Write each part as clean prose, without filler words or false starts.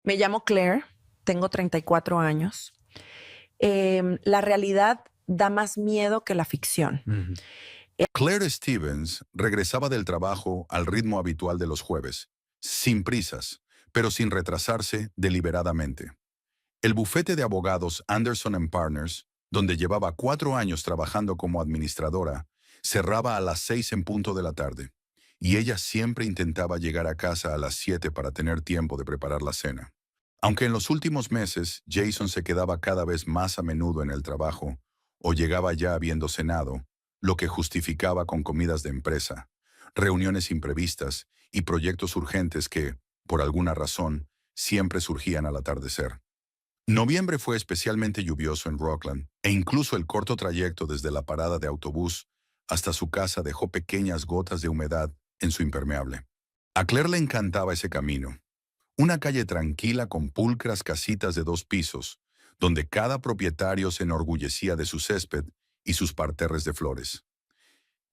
Me llamo Claire, tengo 34 años. La realidad da más miedo que la ficción. Ujú. Claire Stevens regresaba del trabajo al ritmo habitual de los jueves, sin prisas, pero sin retrasarse deliberadamente. El bufete de abogados Anderson Partners, donde llevaba 4 años trabajando como administradora, cerraba a las 6 en punto de la tarde, y ella siempre intentaba llegar a casa a las 7 para tener tiempo de preparar la cena. Aunque en los últimos meses Jason se quedaba cada vez más a menudo en el trabajo, o llegaba ya habiendo cenado, lo que justificaba con comidas de empresa, reuniones imprevistas y proyectos urgentes que, por alguna razón, siempre surgían al atardecer. Noviembre fue especialmente lluvioso en Rockland, e incluso el corto trayecto desde la parada de autobús hasta su casa dejó pequeñas gotas de humedad en su impermeable. A Claire le encantaba ese camino, una calle tranquila con pulcras casitas de 2 pisos, donde cada propietario se enorgullecía de su césped y sus parterres de flores.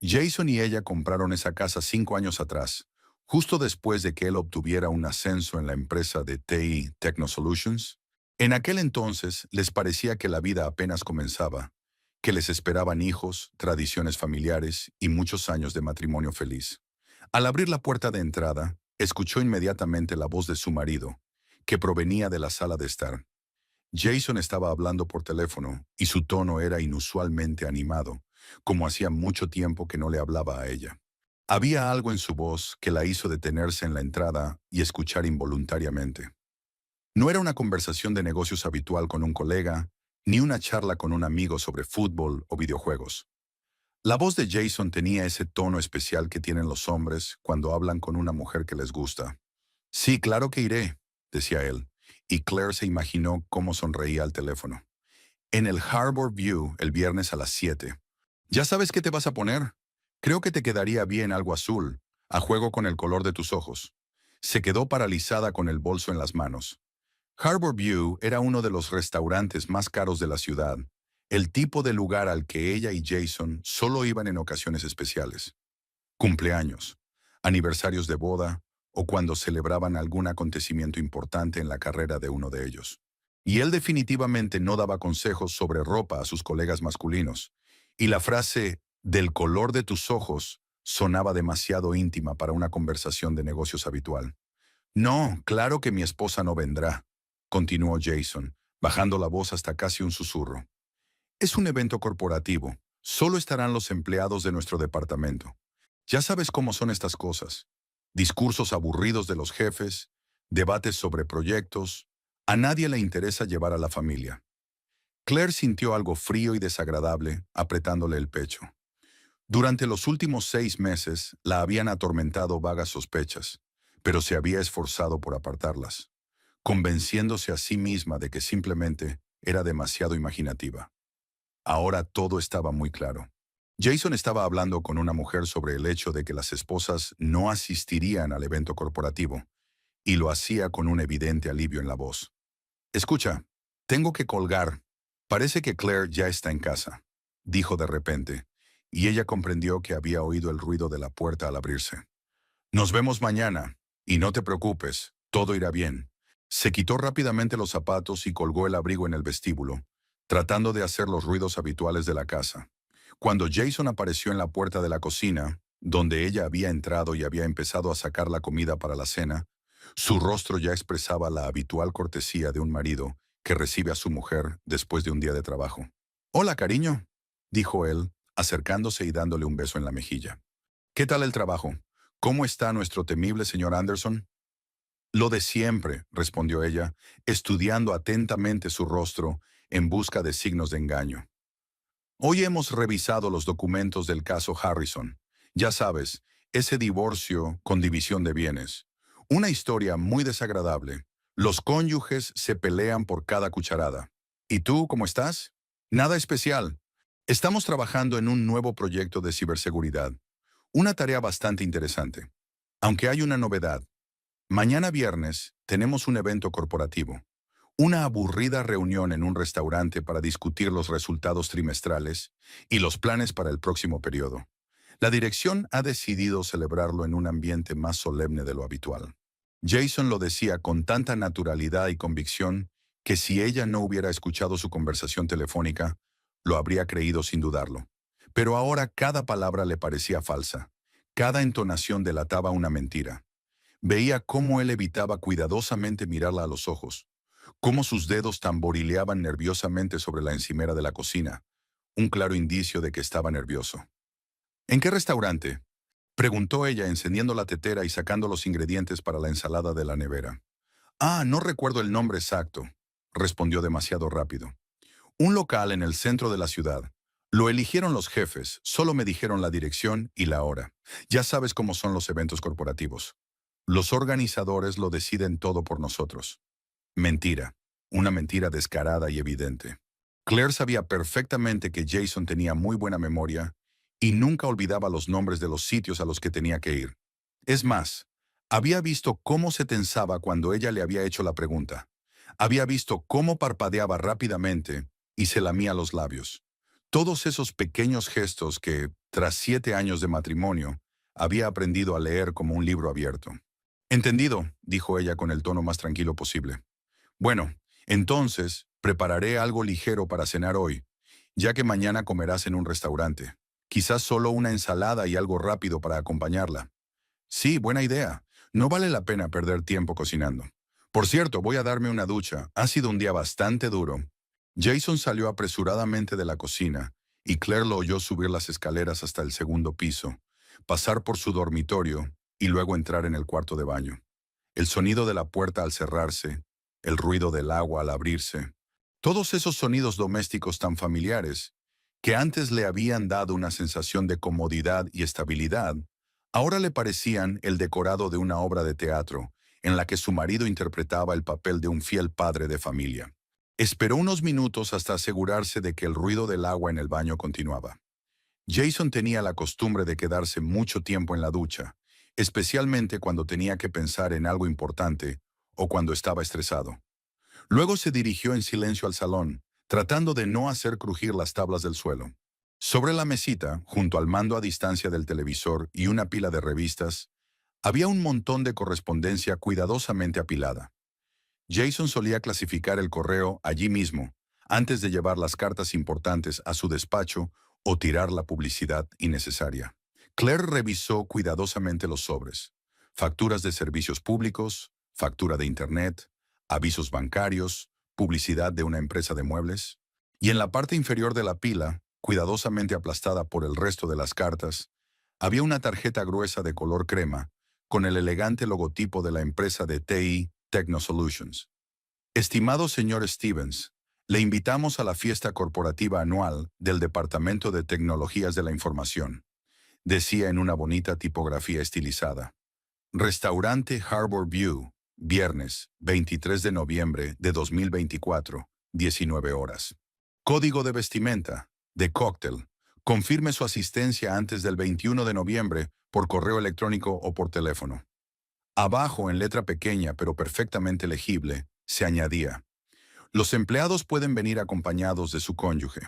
Jason y ella compraron esa casa 5 años atrás, justo después de que él obtuviera un ascenso en la empresa de TI Techno Solutions. En aquel entonces les parecía que la vida apenas comenzaba, que les esperaban hijos, tradiciones familiares y muchos años de matrimonio feliz. Al abrir la puerta de entrada, escuchó inmediatamente la voz de su marido, que provenía de la sala de estar. Jason estaba hablando por teléfono y su tono era inusualmente animado, como hacía mucho tiempo que no le hablaba a ella. Había algo en su voz que la hizo detenerse en la entrada y escuchar involuntariamente. No era una conversación de negocios habitual con un colega, ni una charla con un amigo sobre fútbol o videojuegos. La voz de Jason tenía ese tono especial que tienen los hombres cuando hablan con una mujer que les gusta. Sí, claro que iré, decía él, y Claire se imaginó cómo sonreía al teléfono. En el Harbor View el viernes a las 7. ¿Ya sabes qué te vas a poner? Creo que te quedaría bien algo azul, a juego con el color de tus ojos. Se quedó paralizada con el bolso en las manos. Harbor View era uno de los restaurantes más caros de la ciudad, el tipo de lugar al que ella y Jason solo iban en ocasiones especiales. Cumpleaños, aniversarios de boda o cuando celebraban algún acontecimiento importante en la carrera de uno de ellos. Y él definitivamente no daba consejos sobre ropa a sus colegas masculinos, y la frase «del color de tus ojos» sonaba demasiado íntima para una conversación de negocios habitual. No, claro que mi esposa no vendrá, continuó Jason, bajando la voz hasta casi un susurro. Es un evento corporativo. Solo estarán los empleados de nuestro departamento. Ya sabes cómo son estas cosas. Discursos aburridos de los jefes, debates sobre proyectos. A nadie le interesa llevar a la familia. Claire sintió algo frío y desagradable, apretándole el pecho. Durante los últimos 6 meses la habían atormentado vagas sospechas, pero se había esforzado por apartarlas, convenciéndose a sí misma de que simplemente era demasiado imaginativa. Ahora todo estaba muy claro. Jason estaba hablando con una mujer sobre el hecho de que las esposas no asistirían al evento corporativo, y lo hacía con un evidente alivio en la voz. Escucha, tengo que colgar. Parece que Claire ya está en casa, dijo de repente, y ella comprendió que había oído el ruido de la puerta al abrirse. Nos vemos mañana, y no te preocupes, todo irá bien. Se quitó rápidamente los zapatos y colgó el abrigo en el vestíbulo, tratando de hacer los ruidos habituales de la casa. Cuando Jason apareció en la puerta de la cocina, donde ella había entrado y había empezado a sacar la comida para la cena, su rostro ya expresaba la habitual cortesía de un marido que recibe a su mujer después de un día de trabajo. «Hola, cariño», dijo él, acercándose y dándole un beso en la mejilla. «¿Qué tal el trabajo? ¿Cómo está nuestro temible señor Anderson?» «Lo de siempre», respondió ella, estudiando atentamente su rostro en busca de signos de engaño. «Hoy hemos revisado los documentos del caso Harrison. Ya sabes, ese divorcio con división de bienes. Una historia muy desagradable. Los cónyuges se pelean por cada cucharada. ¿Y tú, cómo estás?» «Nada especial. Estamos trabajando en un nuevo proyecto de ciberseguridad. Una tarea bastante interesante. Aunque hay una novedad. Mañana viernes tenemos un evento corporativo. Una aburrida reunión en un restaurante para discutir los resultados trimestrales y los planes para el próximo periodo. La dirección ha decidido celebrarlo en un ambiente más solemne de lo habitual. Jason lo decía con tanta naturalidad y convicción que si ella no hubiera escuchado su conversación telefónica, lo habría creído sin dudarlo. Pero ahora cada palabra le parecía falsa. Cada entonación delataba una mentira. Veía cómo él evitaba cuidadosamente mirarla a los ojos, cómo sus dedos tamborileaban nerviosamente sobre la encimera de la cocina, un claro indicio de que estaba nervioso. ¿En qué restaurante?, preguntó ella, encendiendo la tetera y sacando los ingredientes para la ensalada de la nevera. Ah, no recuerdo el nombre exacto, respondió demasiado rápido. Un local en el centro de la ciudad. Lo eligieron los jefes, solo me dijeron la dirección y la hora. Ya sabes cómo son los eventos corporativos. Los organizadores lo deciden todo por nosotros. Mentira. Una mentira descarada y evidente. Claire sabía perfectamente que Jason tenía muy buena memoria y nunca olvidaba los nombres de los sitios a los que tenía que ir. Es más, había visto cómo se tensaba cuando ella le había hecho la pregunta. Había visto cómo parpadeaba rápidamente y se lamía los labios. Todos esos pequeños gestos que, tras 7 años de matrimonio, había aprendido a leer como un libro abierto. Entendido, dijo ella con el tono más tranquilo posible. Bueno, entonces, prepararé algo ligero para cenar hoy, ya que mañana comerás en un restaurante. Quizás solo una ensalada y algo rápido para acompañarla. Sí, buena idea. No vale la pena perder tiempo cocinando. Por cierto, voy a darme una ducha. Ha sido un día bastante duro. Jason salió apresuradamente de la cocina y Claire lo oyó subir las escaleras hasta el segundo piso, pasar por su dormitorio y luego entrar en el cuarto de baño. El sonido de la puerta al cerrarse, el ruido del agua al abrirse, todos esos sonidos domésticos tan familiares que antes le habían dado una sensación de comodidad y estabilidad, ahora le parecían el decorado de una obra de teatro en la que su marido interpretaba el papel de un fiel padre de familia. Esperó unos minutos hasta asegurarse de que el ruido del agua en el baño continuaba. Jason tenía la costumbre de quedarse mucho tiempo en la ducha, especialmente cuando tenía que pensar en algo importante o cuando estaba estresado. Luego se dirigió en silencio al salón, tratando de no hacer crujir las tablas del suelo. Sobre la mesita, junto al mando a distancia del televisor y una pila de revistas, había un montón de correspondencia cuidadosamente apilada. Jason solía clasificar el correo allí mismo, antes de llevar las cartas importantes a su despacho o tirar la publicidad innecesaria. Claire revisó cuidadosamente los sobres: facturas de servicios públicos, factura de internet, avisos bancarios, publicidad de una empresa de muebles. Y en la parte inferior de la pila, cuidadosamente aplastada por el resto de las cartas, había una tarjeta gruesa de color crema con el elegante logotipo de la empresa de TI Techno Solutions. Estimado señor Stevens, le invitamos a la fiesta corporativa anual del Departamento de Tecnologías de la Información, decía en una bonita tipografía estilizada. Restaurante Harbor View, viernes, 23 de noviembre de 2024, 19 horas. Código de vestimenta, de cóctel. Confirme su asistencia antes del 21 de noviembre por correo electrónico o por teléfono. Abajo, en letra pequeña pero perfectamente legible, se añadía: los empleados pueden venir acompañados de su cónyuge.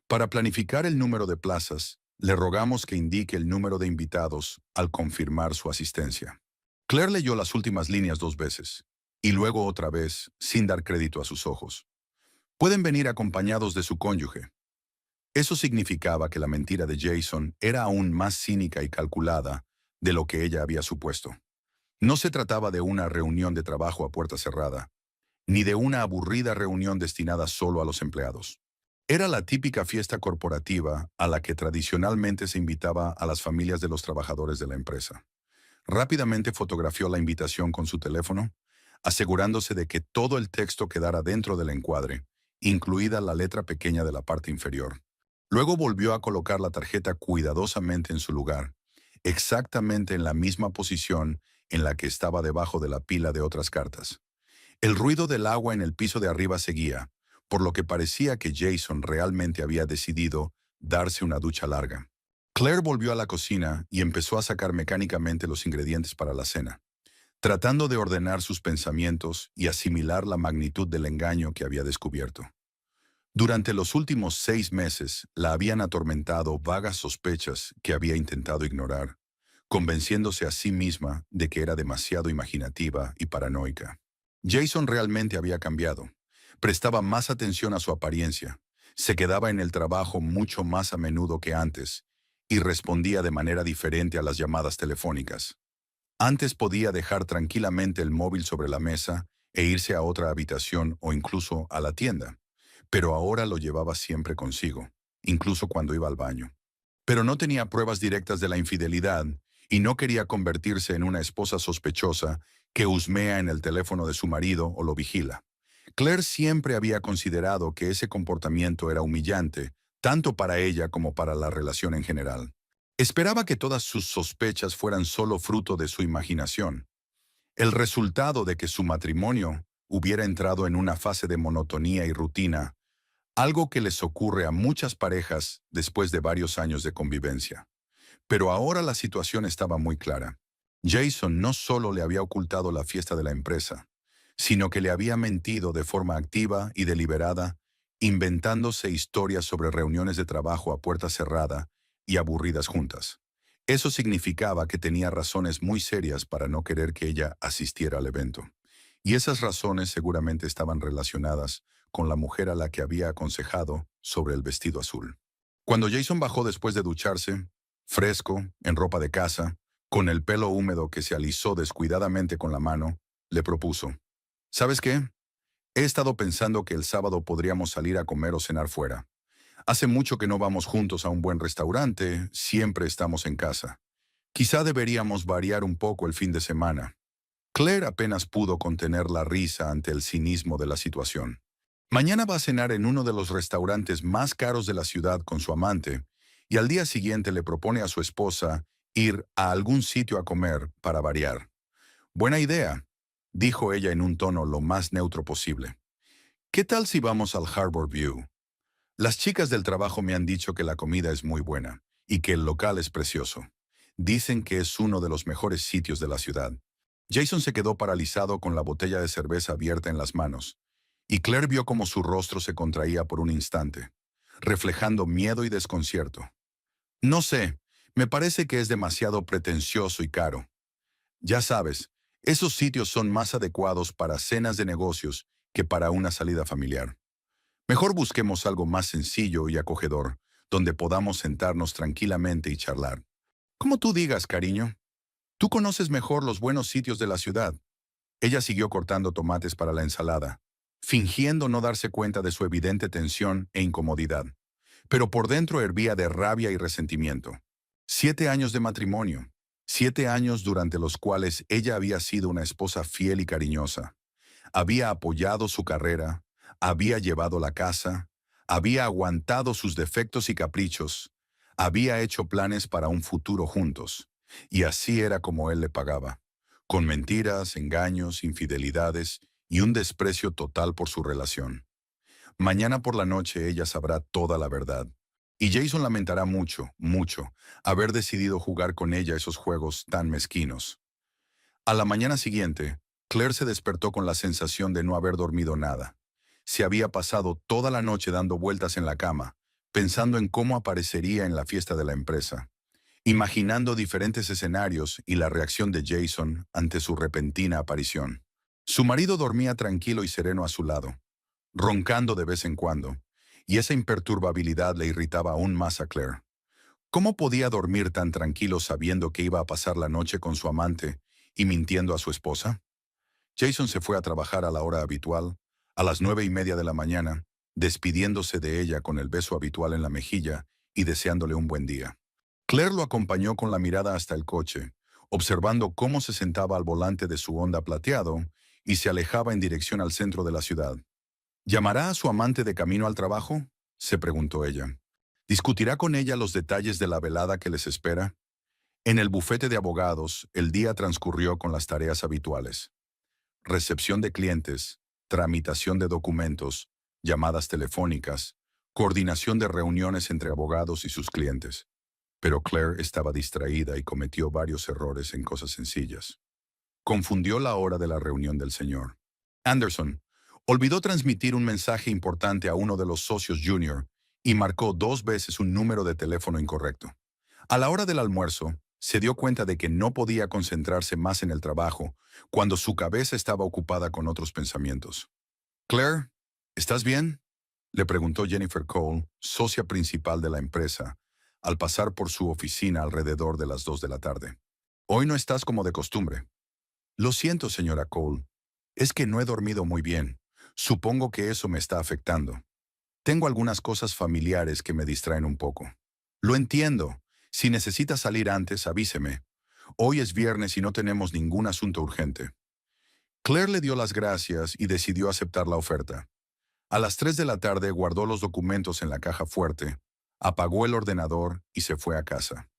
Para planificar el número de plazas, le rogamos que indique el número de invitados al confirmar su asistencia. Claire leyó las últimas líneas 2 veces, y luego otra vez, sin dar crédito a sus ojos. Pueden venir acompañados de su cónyuge. Eso significaba que la mentira de Jason era aún más cínica y calculada de lo que ella había supuesto. No se trataba de una reunión de trabajo a puerta cerrada, ni de una aburrida reunión destinada solo a los empleados. Era la típica fiesta corporativa a la que tradicionalmente se invitaba a las familias de los trabajadores de la empresa. Rápidamente fotografió la invitación con su teléfono, asegurándose de que todo el texto quedara dentro del encuadre, incluida la letra pequeña de la parte inferior. Luego volvió a colocar la tarjeta cuidadosamente en su lugar, exactamente en la misma posición en la que estaba debajo de la pila de otras cartas. El ruido del agua en el piso de arriba seguía, por lo que parecía que Jason realmente había decidido darse una ducha larga. Claire volvió a la cocina y empezó a sacar mecánicamente los ingredientes para la cena, tratando de ordenar sus pensamientos y asimilar la magnitud del engaño que había descubierto. Durante los últimos 6 meses la habían atormentado vagas sospechas que había intentado ignorar, convenciéndose a sí misma de que era demasiado imaginativa y paranoica. Jason realmente había cambiado. Prestaba más atención a su apariencia, se quedaba en el trabajo mucho más a menudo que antes y respondía de manera diferente a las llamadas telefónicas. Antes podía dejar tranquilamente el móvil sobre la mesa e irse a otra habitación o incluso a la tienda, pero ahora lo llevaba siempre consigo, incluso cuando iba al baño. Pero no tenía pruebas directas de la infidelidad y no quería convertirse en una esposa sospechosa que husmea en el teléfono de su marido o lo vigila. Claire siempre había considerado que ese comportamiento era humillante, tanto para ella como para la relación en general. Esperaba que todas sus sospechas fueran solo fruto de su imaginación, el resultado de que su matrimonio hubiera entrado en una fase de monotonía y rutina, algo que les ocurre a muchas parejas después de varios años de convivencia. Pero ahora la situación estaba muy clara. Jason no solo le había ocultado la fiesta de la empresa, sino que le había mentido de forma activa y deliberada, inventándose historias sobre reuniones de trabajo a puerta cerrada y aburridas juntas. Eso significaba que tenía razones muy serias para no querer que ella asistiera al evento. Y esas razones seguramente estaban relacionadas con la mujer a la que había aconsejado sobre el vestido azul. Cuando Jason bajó después de ducharse, fresco, en ropa de casa, con el pelo húmedo que se alisó descuidadamente con la mano, le propuso: ¿sabes qué? He estado pensando que el sábado podríamos salir a comer o cenar fuera. Hace mucho que no vamos juntos a un buen restaurante, siempre estamos en casa. Quizá deberíamos variar un poco el fin de semana. Claire apenas pudo contener la risa ante el cinismo de la situación. Mañana va a cenar en uno de los restaurantes más caros de la ciudad con su amante, y al día siguiente le propone a su esposa ir a algún sitio a comer para variar. Buena idea, dijo ella en un tono lo más neutro posible. ¿Qué tal si vamos al Harbor View? Las chicas del trabajo me han dicho que la comida es muy buena y que el local es precioso. Dicen que es uno de los mejores sitios de la ciudad. Jason se quedó paralizado con la botella de cerveza abierta en las manos, y Claire vio cómo su rostro se contraía por un instante, reflejando miedo y desconcierto. No sé, me parece que es demasiado pretencioso y caro. Ya sabes, esos sitios son más adecuados para cenas de negocios que para una salida familiar. Mejor busquemos algo más sencillo y acogedor, donde podamos sentarnos tranquilamente y charlar. Como tú digas, cariño. Tú conoces mejor los buenos sitios de la ciudad. Ella siguió cortando tomates para la ensalada, fingiendo no darse cuenta de su evidente tensión e incomodidad. Pero por dentro hervía de rabia y resentimiento. 7 años de matrimonio. 7 años durante los cuales ella había sido una esposa fiel y cariñosa. Había apoyado su carrera, había llevado la casa, había aguantado sus defectos y caprichos, había hecho planes para un futuro juntos. Y así era como él le pagaba, con mentiras, engaños, infidelidades y un desprecio total por su relación. Mañana por la noche ella sabrá toda la verdad. Y Jason lamentará mucho, mucho, haber decidido jugar con ella esos juegos tan mezquinos. A la mañana siguiente, Claire se despertó con la sensación de no haber dormido nada. Se había pasado toda la noche dando vueltas en la cama, pensando en cómo aparecería en la fiesta de la empresa, imaginando diferentes escenarios y la reacción de Jason ante su repentina aparición. Su marido dormía tranquilo y sereno a su lado, roncando de vez en cuando, y esa imperturbabilidad le irritaba aún más a Claire. ¿Cómo podía dormir tan tranquilo sabiendo que iba a pasar la noche con su amante y mintiendo a su esposa? Jason se fue a trabajar a la hora habitual, a las 9:30 de la mañana, despidiéndose de ella con el beso habitual en la mejilla y deseándole un buen día. Claire lo acompañó con la mirada hasta el coche, observando cómo se sentaba al volante de su Honda plateado y se alejaba en dirección al centro de la ciudad. ¿Llamará a su amante de camino al trabajo?, se preguntó ella. ¿Discutirá con ella los detalles de la velada que les espera? En el bufete de abogados, el día transcurrió con las tareas habituales: recepción de clientes, tramitación de documentos, llamadas telefónicas, coordinación de reuniones entre abogados y sus clientes. Pero Claire estaba distraída y cometió varios errores en cosas sencillas. Confundió la hora de la reunión del señor Anderson. Olvidó transmitir un mensaje importante a uno de los socios junior y marcó 2 veces un número de teléfono incorrecto. A la hora del almuerzo, Se dio cuenta de que no podía concentrarse más en el trabajo cuando su cabeza estaba ocupada con otros pensamientos. Claire, ¿estás bien?, le preguntó Jennifer Cole, socia principal de la empresa, al pasar por su oficina alrededor de las 2 de la tarde. Hoy no estás como de costumbre. Lo siento, señora Cole. Es que no he dormido muy bien. Supongo que eso me está afectando. Tengo algunas cosas familiares que me distraen un poco. Lo entiendo. Si necesita salir antes, avíseme. Hoy es viernes y no tenemos ningún asunto urgente. Claire le dio las gracias y decidió aceptar la oferta. A las 3 de la tarde guardó los documentos en la caja fuerte, apagó el ordenador y se fue a casa.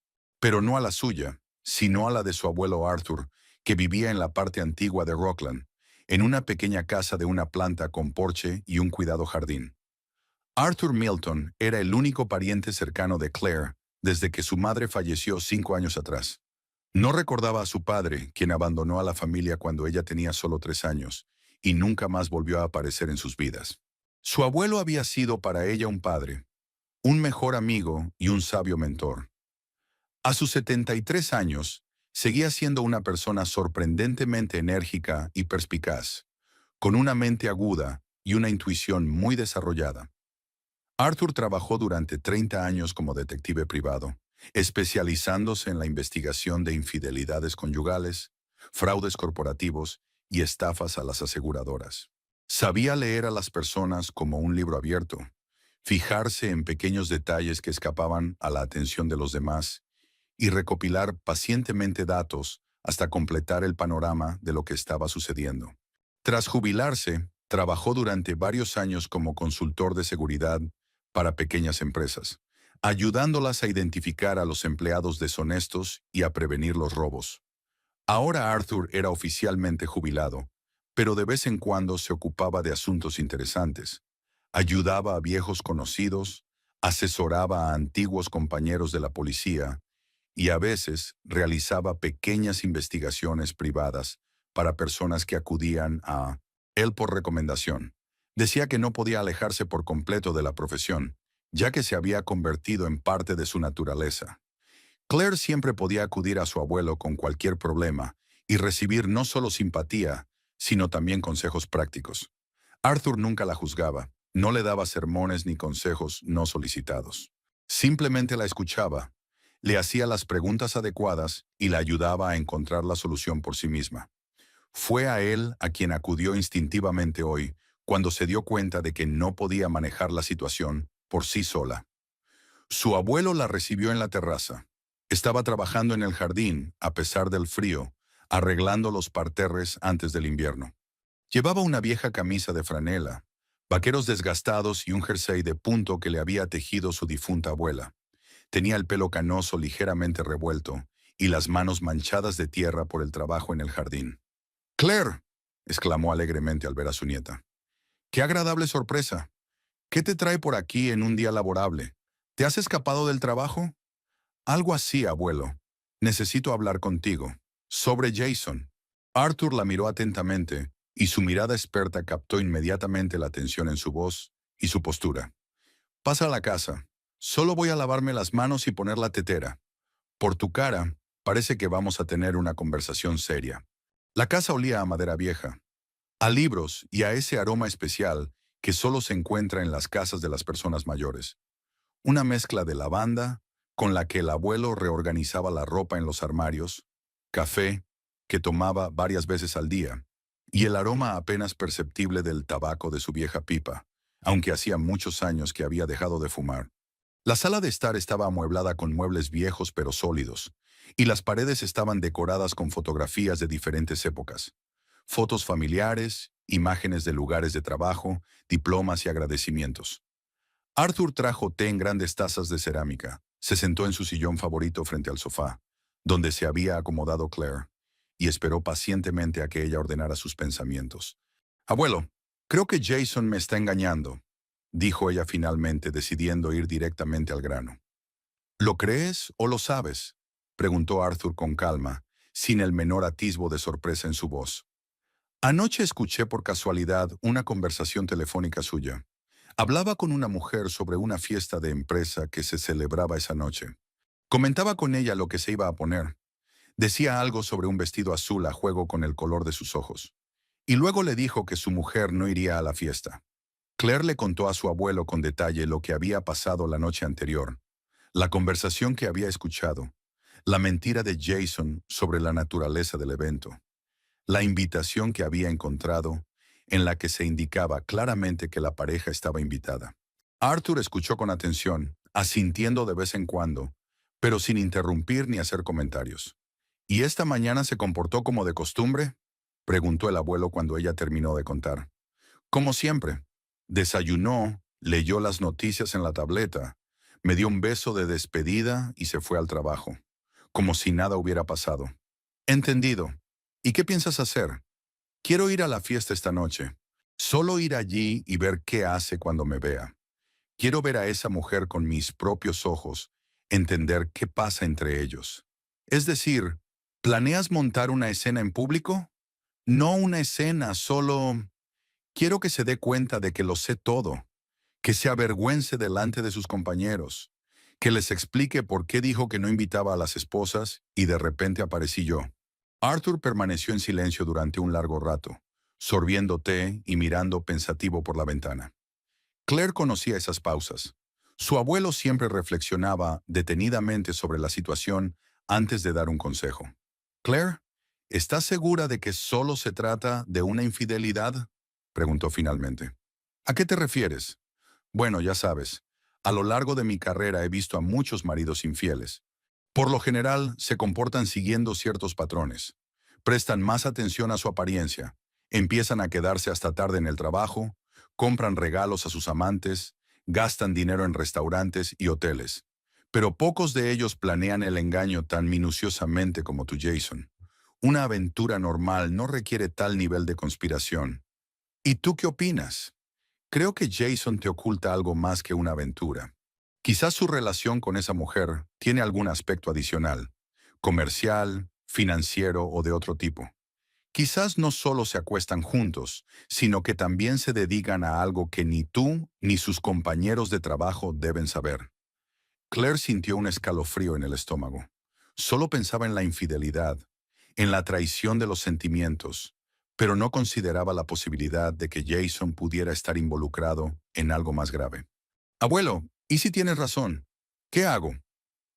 Pero no a la suya, sino a la de su abuelo Arthur, que vivía en la parte antigua de Rockland, en una pequeña casa de una planta con porche y un cuidado jardín. Arthur Milton era el único pariente cercano de Claire desde que su madre falleció 5 años atrás. No recordaba a su padre, quien abandonó a la familia cuando ella tenía solo 3 años, y nunca más volvió a aparecer en sus vidas. Su abuelo había sido para ella un padre, un mejor amigo y un sabio mentor. A sus 73 años, seguía siendo una persona sorprendentemente enérgica y perspicaz, con una mente aguda y una intuición muy desarrollada. Arthur trabajó durante 30 años como detective privado, especializándose en la investigación de infidelidades conyugales, fraudes corporativos y estafas a las aseguradoras. Sabía leer a las personas como un libro abierto, fijarse en pequeños detalles que escapaban a la atención de los demás y recopilar pacientemente datos hasta completar el panorama de lo que estaba sucediendo. Tras jubilarse, trabajó durante varios años como consultor de seguridad para pequeñas empresas, ayudándolas a identificar a los empleados deshonestos y a prevenir los robos. Ahora Arthur era oficialmente jubilado, pero de vez en cuando se ocupaba de asuntos interesantes. Ayudaba a viejos conocidos, asesoraba a antiguos compañeros de la policía y a veces realizaba pequeñas investigaciones privadas para personas que acudían a él por recomendación. Decía que no podía alejarse por completo de la profesión, ya que se había convertido en parte de su naturaleza. Claire siempre podía acudir a su abuelo con cualquier problema y recibir no solo simpatía, sino también consejos prácticos. Arthur nunca la juzgaba, no le daba sermones ni consejos no solicitados. Simplemente la escuchaba, le hacía las preguntas adecuadas y la ayudaba a encontrar la solución por sí misma. Fue a él a quien acudió instintivamente hoy, cuando se dio cuenta de que no podía manejar la situación por sí sola. Su abuelo la recibió en la terraza. Estaba trabajando en el jardín, a pesar del frío, arreglando los parterres antes del invierno. Llevaba una vieja camisa de franela, vaqueros desgastados y un jersey de punto que le había tejido su difunta abuela. Tenía el pelo canoso ligeramente revuelto y las manos manchadas de tierra por el trabajo en el jardín. «Claire», exclamó alegremente al ver a su nieta. «Qué agradable sorpresa. ¿Qué te trae por aquí en un día laborable? ¿Te has escapado del trabajo?» «Algo así, abuelo. Necesito hablar contigo. Sobre Jason». Arthur la miró atentamente y su mirada experta captó inmediatamente la tensión en su voz y su postura. «Pasa a la casa. Solo voy a lavarme las manos y poner la tetera. Por tu cara, parece que vamos a tener una conversación seria». La casa olía a madera vieja, a libros y a ese aroma especial que solo se encuentra en las casas de las personas mayores. Una mezcla de lavanda, con la que el abuelo reorganizaba la ropa en los armarios, café, que tomaba varias veces al día, y el aroma apenas perceptible del tabaco de su vieja pipa, aunque hacía muchos años que había dejado de fumar. La sala de estar estaba amueblada con muebles viejos pero sólidos, y las paredes estaban decoradas con fotografías de diferentes épocas. Fotos familiares, imágenes de lugares de trabajo, diplomas y agradecimientos. Arthur trajo té en grandes tazas de cerámica, se sentó en su sillón favorito frente al sofá, donde se había acomodado Claire, y esperó pacientemente a que ella ordenara sus pensamientos. «Abuelo, creo que Jason me está engañando», dijo ella finalmente, decidiendo ir directamente al grano. «¿Lo crees o lo sabes?», preguntó Arthur con calma, sin el menor atisbo de sorpresa en su voz. «Anoche escuché por casualidad una conversación telefónica suya. Hablaba con una mujer sobre una fiesta de empresa que se celebraba esa noche. Comentaba con ella lo que se iba a poner. Decía algo sobre un vestido azul a juego con el color de sus ojos. Y luego le dijo que su mujer no iría a la fiesta. Claire le contó a su abuelo con detalle lo que había pasado la noche anterior, la conversación que había escuchado, la mentira de Jason sobre la naturaleza del evento, la invitación que había encontrado, en la que se indicaba claramente que la pareja estaba invitada. Arthur escuchó con atención, asintiendo de vez en cuando, pero sin interrumpir ni hacer comentarios. ¿Y esta mañana se comportó como de costumbre?, preguntó el abuelo cuando ella terminó de contar. Como siempre. Desayunó, leyó las noticias en la tableta, me dio un beso de despedida y se fue al trabajo, como si nada hubiera pasado. Entendido. ¿Y qué piensas hacer? Quiero ir a la fiesta esta noche. Solo ir allí y ver qué hace cuando me vea. Quiero ver a esa mujer con mis propios ojos, entender qué pasa entre ellos. Es decir, ¿planeas montar una escena en público? No una escena, solo... Quiero que se dé cuenta de que lo sé todo, que se avergüence delante de sus compañeros, que les explique por qué dijo que no invitaba a las esposas y de repente aparecí yo. Arthur permaneció en silencio durante un largo rato, sorbiendo té y mirando pensativo por la ventana. Claire conocía esas pausas. Su abuelo siempre reflexionaba detenidamente sobre la situación antes de dar un consejo. Claire, ¿estás segura de que solo se trata de una infidelidad?, preguntó finalmente. ¿A qué te refieres? Bueno, ya sabes, a lo largo de mi carrera he visto a muchos maridos infieles. Por lo general, se comportan siguiendo ciertos patrones. Prestan más atención a su apariencia, empiezan a quedarse hasta tarde en el trabajo, compran regalos a sus amantes, gastan dinero en restaurantes y hoteles. Pero pocos de ellos planean el engaño tan minuciosamente como tú, Jason. Una aventura normal no requiere tal nivel de conspiración. ¿Y tú qué opinas? Creo que Jason te oculta algo más que una aventura. Quizás su relación con esa mujer tiene algún aspecto adicional, comercial, financiero o de otro tipo. Quizás no solo se acuestan juntos, sino que también se dedican a algo que ni tú ni sus compañeros de trabajo deben saber. Claire sintió un escalofrío en el estómago. Solo pensaba en la infidelidad, en la traición de los sentimientos, pero no consideraba la posibilidad de que Jason pudiera estar involucrado en algo más grave. Abuelo, ¿y si tienes razón? ¿Qué hago?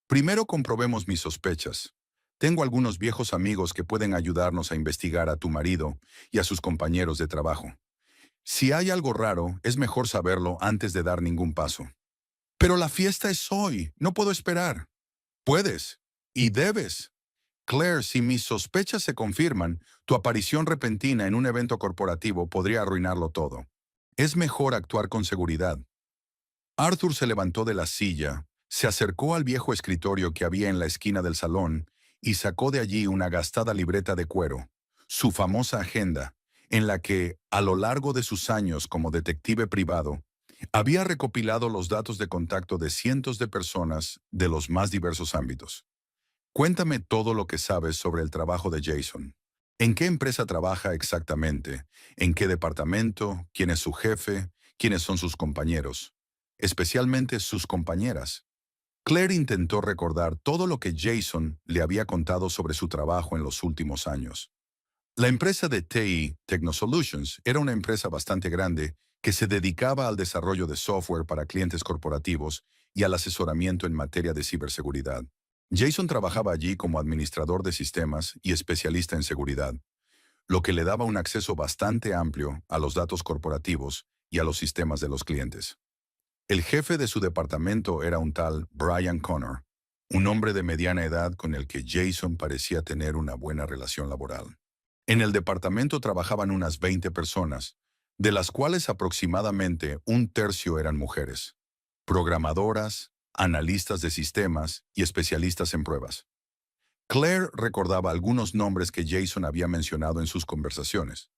Primero comprobemos mis sospechas. Tengo algunos viejos amigos que pueden ayudarnos a investigar a tu marido y a sus compañeros de trabajo. Si hay algo raro, es mejor saberlo antes de dar ningún paso. Pero la fiesta es hoy, no puedo esperar. Puedes y debes. Claire, si mis sospechas se confirman, tu aparición repentina en un evento corporativo podría arruinarlo todo. Es mejor actuar con seguridad. Arthur se levantó de la silla, se acercó al viejo escritorio que había en la esquina del salón y sacó de allí una gastada libreta de cuero, su famosa agenda, en la que, a lo largo de sus años como detective privado, había recopilado los datos de contacto de cientos de personas de los más diversos ámbitos. Cuéntame todo lo que sabes sobre el trabajo de Jason. ¿En qué empresa trabaja exactamente? ¿En qué departamento? ¿Quién es su jefe? ¿Quiénes son sus compañeros? Especialmente sus compañeras. Claire intentó recordar todo lo que Jason le había contado sobre su trabajo en los últimos años. La empresa de TI, Technosolutions, era una empresa bastante grande que se dedicaba al desarrollo de software para clientes corporativos y al asesoramiento en materia de ciberseguridad. Jason trabajaba allí como administrador de sistemas y especialista en seguridad, lo que le daba un acceso bastante amplio a los datos corporativos y a los sistemas de los clientes. El jefe de su departamento era un tal Brian Connor, un hombre de mediana edad con el que Jason parecía tener una buena relación laboral. En el departamento trabajaban unas 20 personas, de las cuales aproximadamente un tercio eran mujeres, programadoras, analistas de sistemas y especialistas en pruebas. Claire recordaba algunos nombres que Jason había mencionado en sus conversaciones.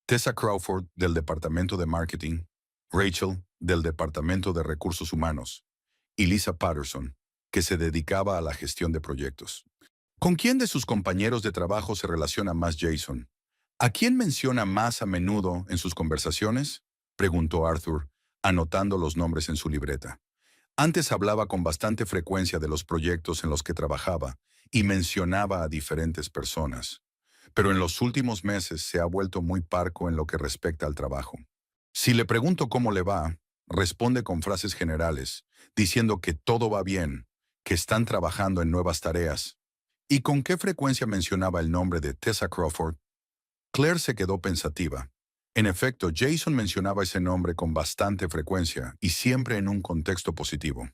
Tessa Crawford, del Departamento de Marketing, Rachel, del Departamento de Recursos Humanos, y Lisa Patterson, que se dedicaba a la gestión de proyectos. ¿Con quién de sus compañeros de trabajo se relaciona más Jason? ¿A quién menciona más a menudo en sus conversaciones?, preguntó Arthur, anotando los nombres en su libreta. Antes hablaba con bastante frecuencia de los proyectos en los que trabajaba y mencionaba a diferentes personas. Pero en los últimos meses se ha vuelto muy parco en lo que respecta al trabajo. Si le pregunto cómo le va, responde con frases generales, diciendo que todo va bien, que están trabajando en nuevas tareas. ¿Y con qué frecuencia mencionaba el nombre de Tessa Crawford? Claire se quedó pensativa. En efecto, Jason mencionaba ese nombre con bastante frecuencia y siempre en un contexto positivo.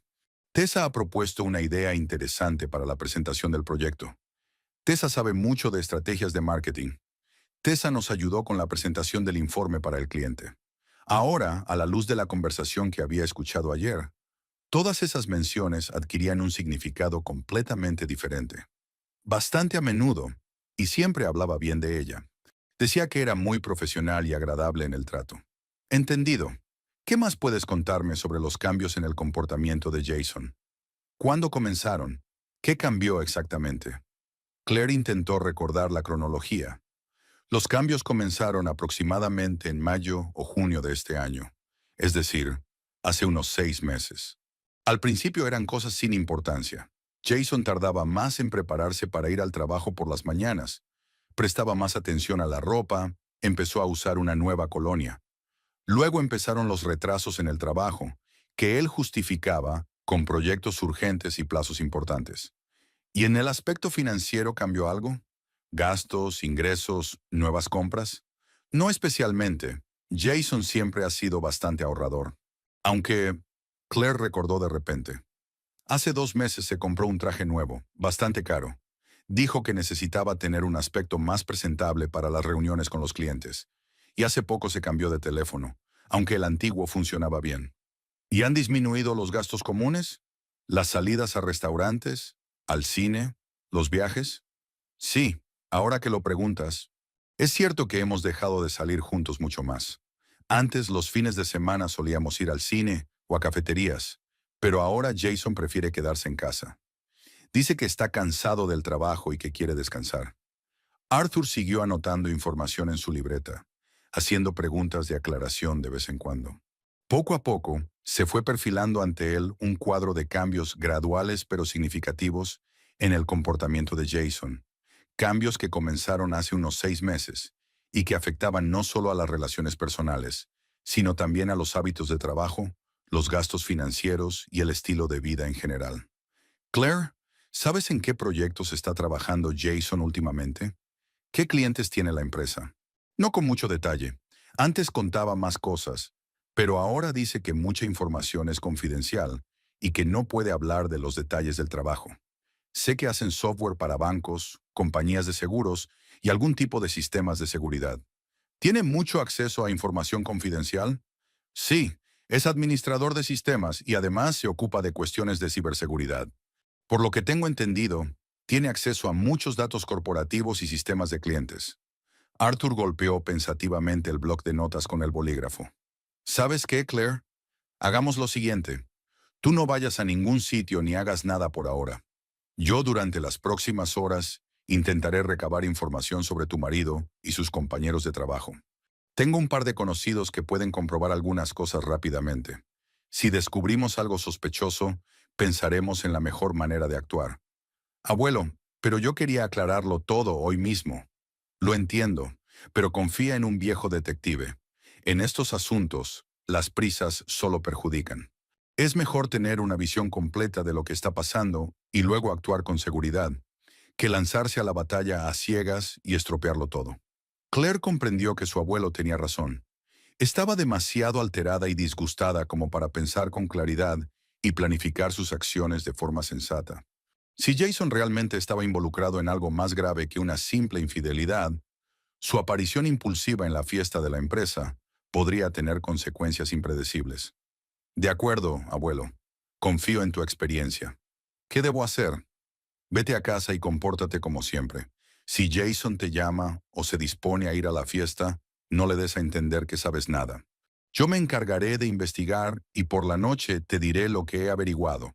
Tessa ha propuesto una idea interesante para la presentación del proyecto. Tessa sabe mucho de estrategias de marketing. Tessa nos ayudó con la presentación del informe para el cliente. Ahora, a la luz de la conversación que había escuchado ayer, todas esas menciones adquirían un significado completamente diferente. Bastante a menudo, y siempre hablaba bien de ella. Decía que era muy profesional y agradable en el trato. Entendido. ¿Qué más puedes contarme sobre los cambios en el comportamiento de Jason? ¿Cuándo comenzaron? ¿Qué cambió exactamente? Claire intentó recordar la cronología. Los cambios comenzaron aproximadamente en mayo o junio de este año, es decir, hace unos 6 meses. Al principio eran cosas sin importancia. Jason tardaba más en prepararse para ir al trabajo por las mañanas, prestaba más atención a la ropa, empezó a usar una nueva colonia. Luego empezaron los retrasos en el trabajo, que él justificaba con proyectos urgentes y plazos importantes. ¿Y en el aspecto financiero cambió algo? ¿Gastos, ingresos, nuevas compras? No especialmente. Jason siempre ha sido bastante ahorrador. Aunque, Claire recordó de repente. Hace 2 meses se compró un traje nuevo, bastante caro. Dijo que necesitaba tener un aspecto más presentable para las reuniones con los clientes. Y hace poco se cambió de teléfono, aunque el antiguo funcionaba bien. ¿Y han disminuido los gastos comunes? ¿Las salidas a restaurantes? ¿Al cine? ¿Los viajes? Sí, ahora que lo preguntas, es cierto que hemos dejado de salir juntos mucho más. Antes los fines de semana solíamos ir al cine o a cafeterías, pero ahora Jason prefiere quedarse en casa. Dice que está cansado del trabajo y que quiere descansar. Arthur siguió anotando información en su libreta, haciendo preguntas de aclaración de vez en cuando. Poco a poco, se fue perfilando ante él un cuadro de cambios graduales pero significativos en el comportamiento de Jason. Cambios que comenzaron hace unos 6 meses y que afectaban no solo a las relaciones personales, sino también a los hábitos de trabajo, los gastos financieros y el estilo de vida en general. Claire, ¿sabes en qué proyectos está trabajando Jason últimamente? ¿Qué clientes tiene la empresa? No con mucho detalle. Antes contaba más cosas, pero ahora dice que mucha información es confidencial y que no puede hablar de los detalles del trabajo. Sé que hacen software para bancos, compañías de seguros y algún tipo de sistemas de seguridad. ¿Tiene mucho acceso a información confidencial? Sí, es administrador de sistemas y además se ocupa de cuestiones de ciberseguridad. Por lo que tengo entendido, tiene acceso a muchos datos corporativos y sistemas de clientes. Arthur golpeó pensativamente el bloc de notas con el bolígrafo. ¿Sabes qué, Claire? Hagamos lo siguiente. Tú no vayas a ningún sitio ni hagas nada por ahora. Yo durante las próximas horas intentaré recabar información sobre tu marido y sus compañeros de trabajo. Tengo un par de conocidos que pueden comprobar algunas cosas rápidamente. Si descubrimos algo sospechoso, pensaremos en la mejor manera de actuar. Abuelo, pero yo quería aclararlo todo hoy mismo. Lo entiendo, pero confía en un viejo detective. En estos asuntos, las prisas solo perjudican. Es mejor tener una visión completa de lo que está pasando y luego actuar con seguridad, que lanzarse a la batalla a ciegas y estropearlo todo. Claire comprendió que su abuelo tenía razón. Estaba demasiado alterada y disgustada como para pensar con claridad y planificar sus acciones de forma sensata. Si Jason realmente estaba involucrado en algo más grave que una simple infidelidad, su aparición impulsiva en la fiesta de la empresa podría tener consecuencias impredecibles. De acuerdo, abuelo. Confío en tu experiencia. ¿Qué debo hacer? Vete a casa y compórtate como siempre. Si Jason te llama o se dispone a ir a la fiesta, no le des a entender que sabes nada. Yo me encargaré de investigar y por la noche te diré lo que he averiguado.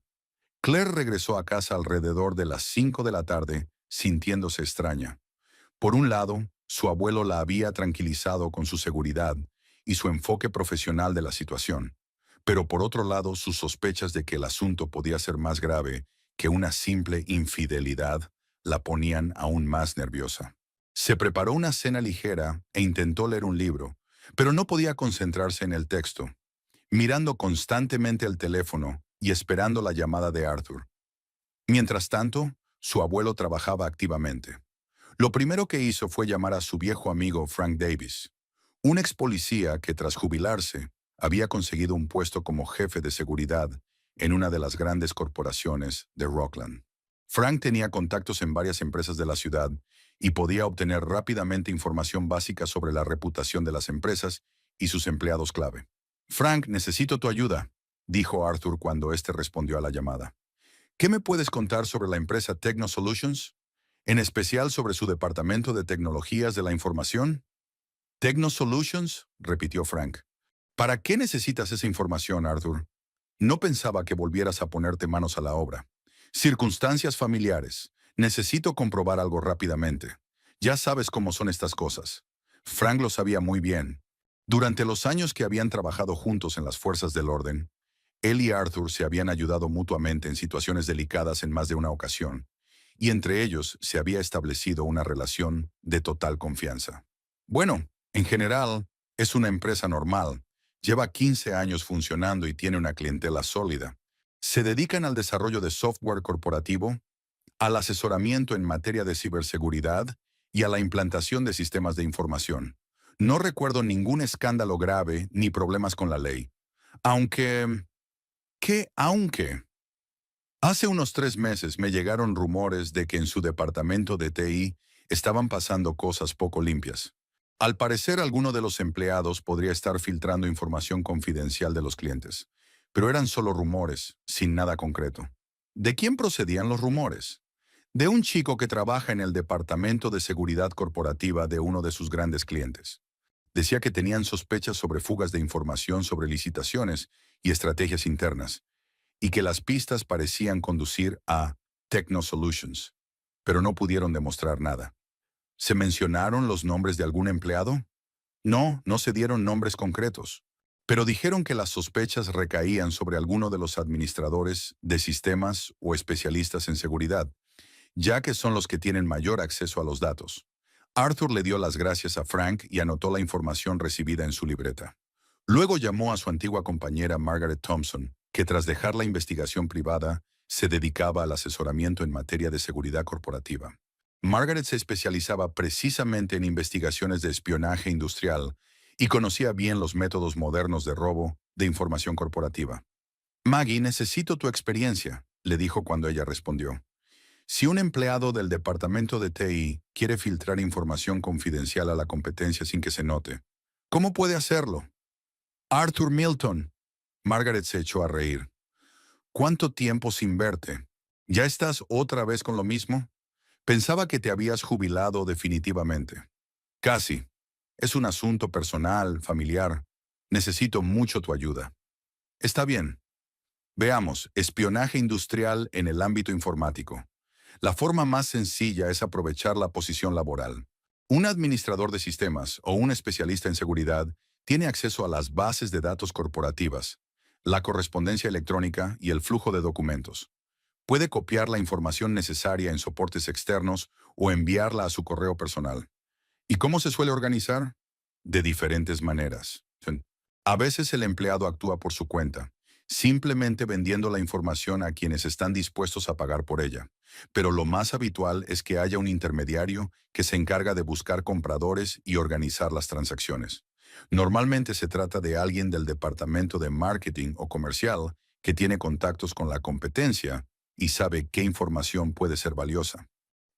Claire regresó a casa alrededor de las 5 de la tarde, sintiéndose extraña. Por un lado, su abuelo la había tranquilizado con su seguridad y su enfoque profesional de la situación. Pero por otro lado, sus sospechas de que el asunto podía ser más grave que una simple infidelidad la ponían aún más nerviosa. Se preparó una cena ligera e intentó leer un libro, pero no podía concentrarse en el texto, mirando constantemente el teléfono y esperando la llamada de Arthur. Mientras tanto, su abuelo trabajaba activamente. Lo primero que hizo fue llamar a su viejo amigo Frank Davis, un ex policía que tras jubilarse había conseguido un puesto como jefe de seguridad en una de las grandes corporaciones de Rockland. Frank tenía contactos en varias empresas de la ciudad y podía obtener rápidamente información básica sobre la reputación de las empresas y sus empleados clave. Frank, necesito tu ayuda, dijo Arthur cuando éste respondió a la llamada. ¿Qué me puedes contar sobre la empresa Techno Solutions? En especial sobre su departamento de tecnologías de la información. Techno Solutions, repitió Frank. ¿Para qué necesitas esa información, Arthur? No pensaba que volvieras a ponerte manos a la obra. Circunstancias familiares. Necesito comprobar algo rápidamente. Ya sabes cómo son estas cosas. Frank lo sabía muy bien. Durante los años que habían trabajado juntos en las fuerzas del orden, él y Arthur se habían ayudado mutuamente en situaciones delicadas en más de una ocasión, y entre ellos se había establecido una relación de total confianza. Bueno, en general, es una empresa normal. Lleva 15 años funcionando y tiene una clientela sólida. Se dedican al desarrollo de software corporativo, al asesoramiento en materia de ciberseguridad y a la implantación de sistemas de información. No recuerdo ningún escándalo grave ni problemas con la ley. Aunque... Aunque... Hace unos 3 meses me llegaron rumores de que en su departamento de TI estaban pasando cosas poco limpias. Al parecer, alguno de los empleados podría estar filtrando información confidencial de los clientes, pero eran solo rumores, sin nada concreto. ¿De quién procedían los rumores? De un chico que trabaja en el departamento de seguridad corporativa de uno de sus grandes clientes. Decía que tenían sospechas sobre fugas de información sobre licitaciones y estrategias internas, y que las pistas parecían conducir a Techno Solutions, pero no pudieron demostrar nada. ¿Se mencionaron los nombres de algún empleado? No, no se dieron nombres concretos, pero dijeron que las sospechas recaían sobre alguno de los administradores de sistemas o especialistas en seguridad, ya que son los que tienen mayor acceso a los datos. Arthur le dio las gracias a Frank y anotó la información recibida en su libreta. Luego llamó a su antigua compañera Margaret Thompson, que tras dejar la investigación privada, se dedicaba al asesoramiento en materia de seguridad corporativa. Margaret se especializaba precisamente en investigaciones de espionaje industrial y conocía bien los métodos modernos de robo de información corporativa. Maggie, necesito tu experiencia, le dijo cuando ella respondió. Si un empleado del departamento de TI quiere filtrar información confidencial a la competencia sin que se note, ¿cómo puede hacerlo? Arthur Milton. Margaret se echó a reír. ¿Cuánto tiempo sin verte? ¿Ya estás otra vez con lo mismo? Pensaba que te habías jubilado definitivamente. Casi. Es un asunto personal, familiar. Necesito mucho tu ayuda. Está bien. Veamos, espionaje industrial en el ámbito informático. La forma más sencilla es aprovechar la posición laboral. Un administrador de sistemas o un especialista en seguridad tiene acceso a las bases de datos corporativas, la correspondencia electrónica y el flujo de documentos. Puede copiar la información necesaria en soportes externos o enviarla a su correo personal. ¿Y cómo se suele organizar? De diferentes maneras. A veces el empleado actúa por su cuenta, simplemente vendiendo la información a quienes están dispuestos a pagar por ella. Pero lo más habitual es que haya un intermediario que se encarga de buscar compradores y organizar las transacciones. Normalmente se trata de alguien del departamento de marketing o comercial que tiene contactos con la competencia y sabe qué información puede ser valiosa.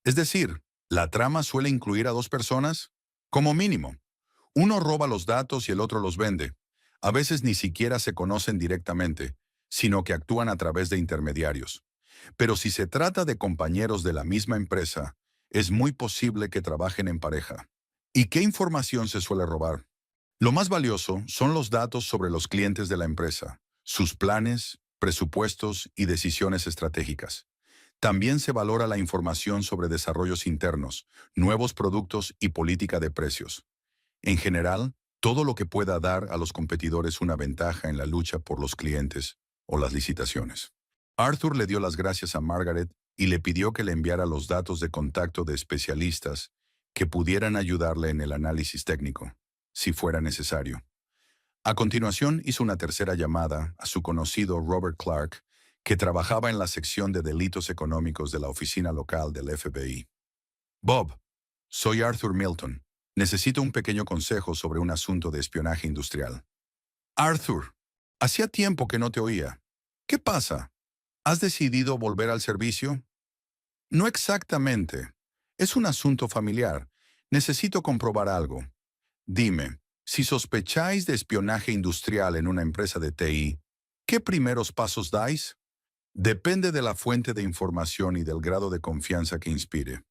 Es decir, la trama suele incluir a 2 personas, como mínimo. Uno roba los datos y el otro los vende. A veces ni siquiera se conocen directamente, sino que actúan a través de intermediarios. Pero si se trata de compañeros de la misma empresa, es muy posible que trabajen en pareja. ¿Y qué información se suele robar? Lo más valioso son los datos sobre los clientes de la empresa, sus planes, presupuestos y decisiones estratégicas. También se valora la información sobre desarrollos internos, nuevos productos y política de precios. En general, Todo lo que pueda dar a los competidores una ventaja en la lucha por los clientes o las licitaciones. Arthur le dio las gracias a Margaret y le pidió que le enviara los datos de contacto de especialistas que pudieran ayudarle en el análisis técnico, si fuera necesario. A continuación hizo una tercera llamada a su conocido Robert Clark, que trabajaba en la sección de delitos económicos de la oficina local del FBI. Bob, soy Arthur Milton. Necesito un pequeño consejo sobre un asunto de espionaje industrial. Arthur, hacía tiempo que no te oía. ¿Qué pasa? ¿Has decidido volver al servicio? No exactamente. Es un asunto familiar. Necesito comprobar algo. Dime, si sospecháis de espionaje industrial en una empresa de TI, ¿qué primeros pasos dais? Depende de la fuente de información y del grado de confianza que inspire.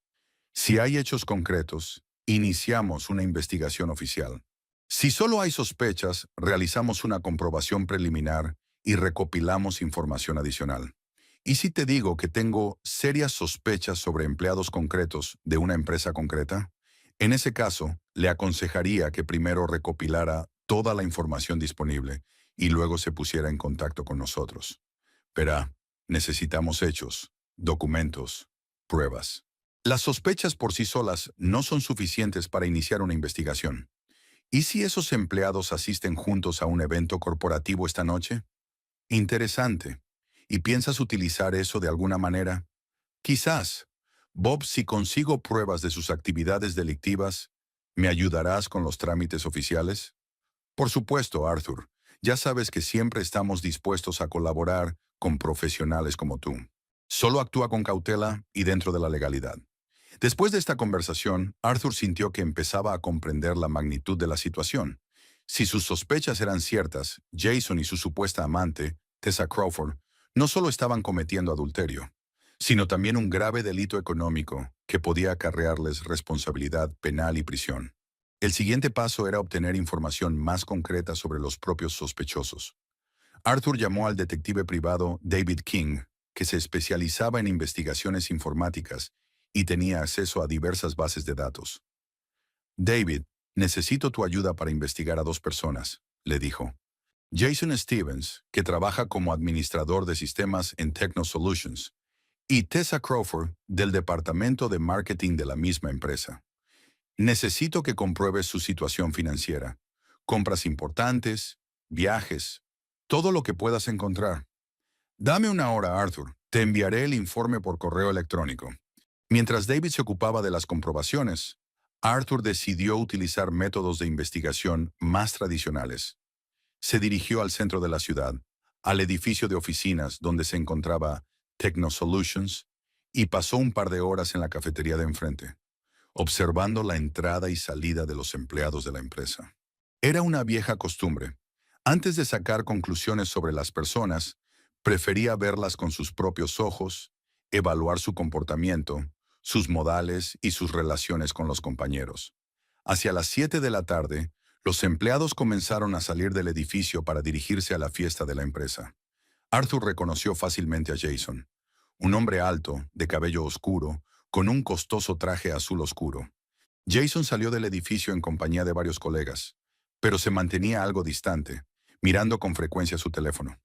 Si hay hechos concretos, iniciamos una investigación oficial. Si solo hay sospechas, realizamos una comprobación preliminar y recopilamos información adicional. ¿Y si te digo que tengo serias sospechas sobre empleados concretos de una empresa concreta? En ese caso, le aconsejaría que primero recopilara toda la información disponible y luego se pusiera en contacto con nosotros. Verá, necesitamos hechos, documentos, pruebas. Las sospechas por sí solas no son suficientes para iniciar una investigación. ¿Y si esos empleados asisten juntos a un evento corporativo esta noche? Interesante. ¿Y piensas utilizar eso de alguna manera? Quizás. Bob, si consigo pruebas de sus actividades delictivas, ¿me ayudarás con los trámites oficiales? Por supuesto, Arthur. Ya sabes que siempre estamos dispuestos a colaborar con profesionales como tú. Solo actúa con cautela y dentro de la legalidad. Después de esta conversación, Arthur sintió que empezaba a comprender la magnitud de la situación. Si sus sospechas eran ciertas, Jason y su supuesta amante, Tessa Crawford, no solo estaban cometiendo adulterio, sino también un grave delito económico que podía acarrearles responsabilidad penal y prisión. El siguiente paso era obtener información más concreta sobre los propios sospechosos. Arthur llamó al detective privado David King, que se especializaba en investigaciones informáticas y tenía acceso a diversas bases de datos. David, necesito tu ayuda para investigar a dos personas, le dijo. Jason Stevens, que trabaja como administrador de sistemas en Techno Solutions, y Tessa Crawford, del departamento de marketing de la misma empresa. Necesito que compruebes su situación financiera, compras importantes, viajes, todo lo que puedas encontrar. Dame una hora, Arthur. Te enviaré el informe por correo electrónico. Mientras David se ocupaba de las comprobaciones, Arthur decidió utilizar métodos de investigación más tradicionales. Se dirigió al centro de la ciudad, al edificio de oficinas donde se encontraba Techno Solutions, y pasó un par de horas en la cafetería de enfrente, observando la entrada y salida de los empleados de la empresa. Era una vieja costumbre. Antes de sacar conclusiones sobre las personas, prefería verlas con sus propios ojos, evaluar su comportamiento, sus modales y sus relaciones con los compañeros. Hacia las 7 de la tarde, los empleados comenzaron a salir del edificio para dirigirse a la fiesta de la empresa. Arthur reconoció fácilmente a Jason, un hombre alto, de cabello oscuro, con un costoso traje azul oscuro. Jason salió del edificio en compañía de varios colegas, pero se mantenía algo distante, mirando con frecuencia su teléfono.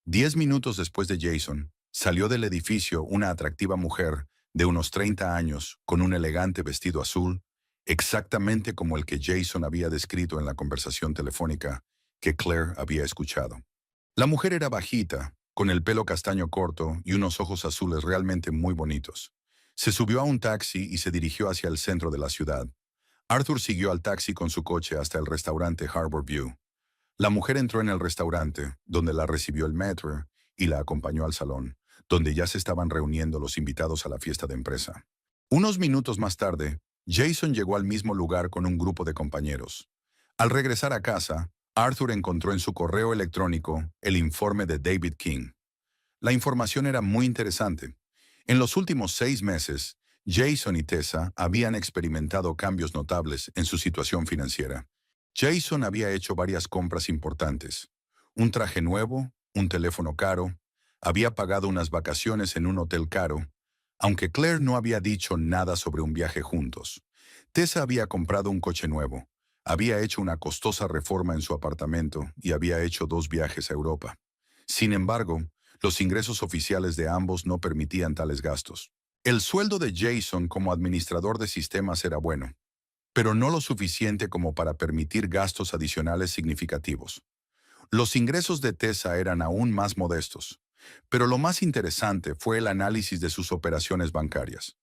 10 minutos después de Jason, salió del edificio una atractiva mujer de unos 30 años con un elegante vestido azul, exactamente como el que Jason había descrito en la conversación telefónica que Claire había escuchado. La mujer era bajita, con el pelo castaño corto y unos ojos azules realmente muy bonitos. Se subió a un taxi y se dirigió hacia el centro de la ciudad. Arthur siguió al taxi con su coche hasta el restaurante Harbor View. La mujer entró en el restaurante, donde la recibió el maître y la acompañó al salón, donde ya se estaban reuniendo los invitados a la fiesta de empresa. Unos minutos más tarde, Jason llegó al mismo lugar con un grupo de compañeros. Al regresar a casa, Arthur encontró en su correo electrónico el informe de David King. La información era muy interesante. En los últimos 6 meses, Jason y Tessa habían experimentado cambios notables en su situación financiera. Jason había hecho varias compras importantes. Un traje nuevo, un teléfono caro, había pagado unas vacaciones en un hotel caro, aunque Claire no había dicho nada sobre un viaje juntos. Tessa había comprado un coche nuevo, Había hecho una costosa reforma en su apartamento y había hecho 2 viajes a Europa. Sin embargo, los ingresos oficiales de ambos no permitían tales gastos. El sueldo de Jason como administrador de sistemas era bueno, pero no lo suficiente como para permitir gastos adicionales significativos. Los ingresos de Tessa eran aún más modestos, pero lo más interesante fue el análisis de sus operaciones bancarias.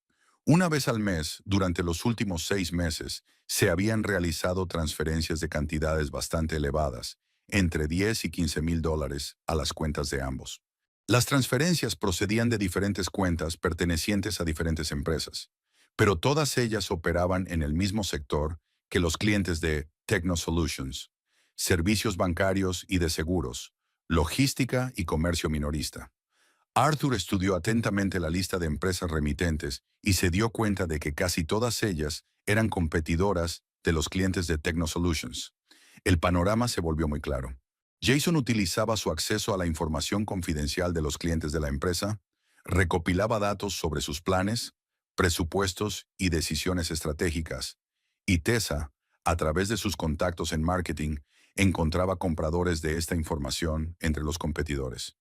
Una vez al mes, durante los últimos 6 meses, se habían realizado transferencias de cantidades bastante elevadas, entre 10 y 15 mil dólares, a las cuentas de ambos. Las transferencias procedían de diferentes cuentas pertenecientes a diferentes empresas, pero todas ellas operaban en el mismo sector que los clientes de Techno Solutions: servicios bancarios y de seguros, logística y comercio minorista. Arthur estudió atentamente la lista de empresas remitentes y se dio cuenta de que casi todas ellas eran competidoras de los clientes de Techno Solutions. El panorama se volvió muy claro. Jason utilizaba su acceso a la información confidencial de los clientes de la empresa, recopilaba datos sobre sus planes, presupuestos y decisiones estratégicas, y Tessa, a través de sus contactos en marketing, encontraba compradores de esta información entre los competidores.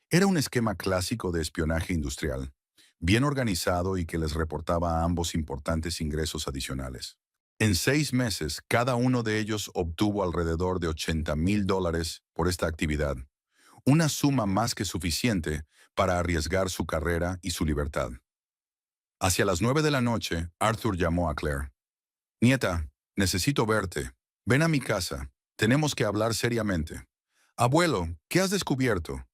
Era un esquema clásico de espionaje industrial, bien organizado y que les reportaba a ambos importantes ingresos adicionales. En 6 meses, cada uno de ellos obtuvo alrededor de 80 mil dólares por esta actividad, una suma más que suficiente para arriesgar su carrera y su libertad. Hacia las 9 de la noche, Arthur llamó a Claire. Nieta, necesito verte. Ven a mi casa. Tenemos que hablar seriamente. Abuelo, ¿qué has descubierto?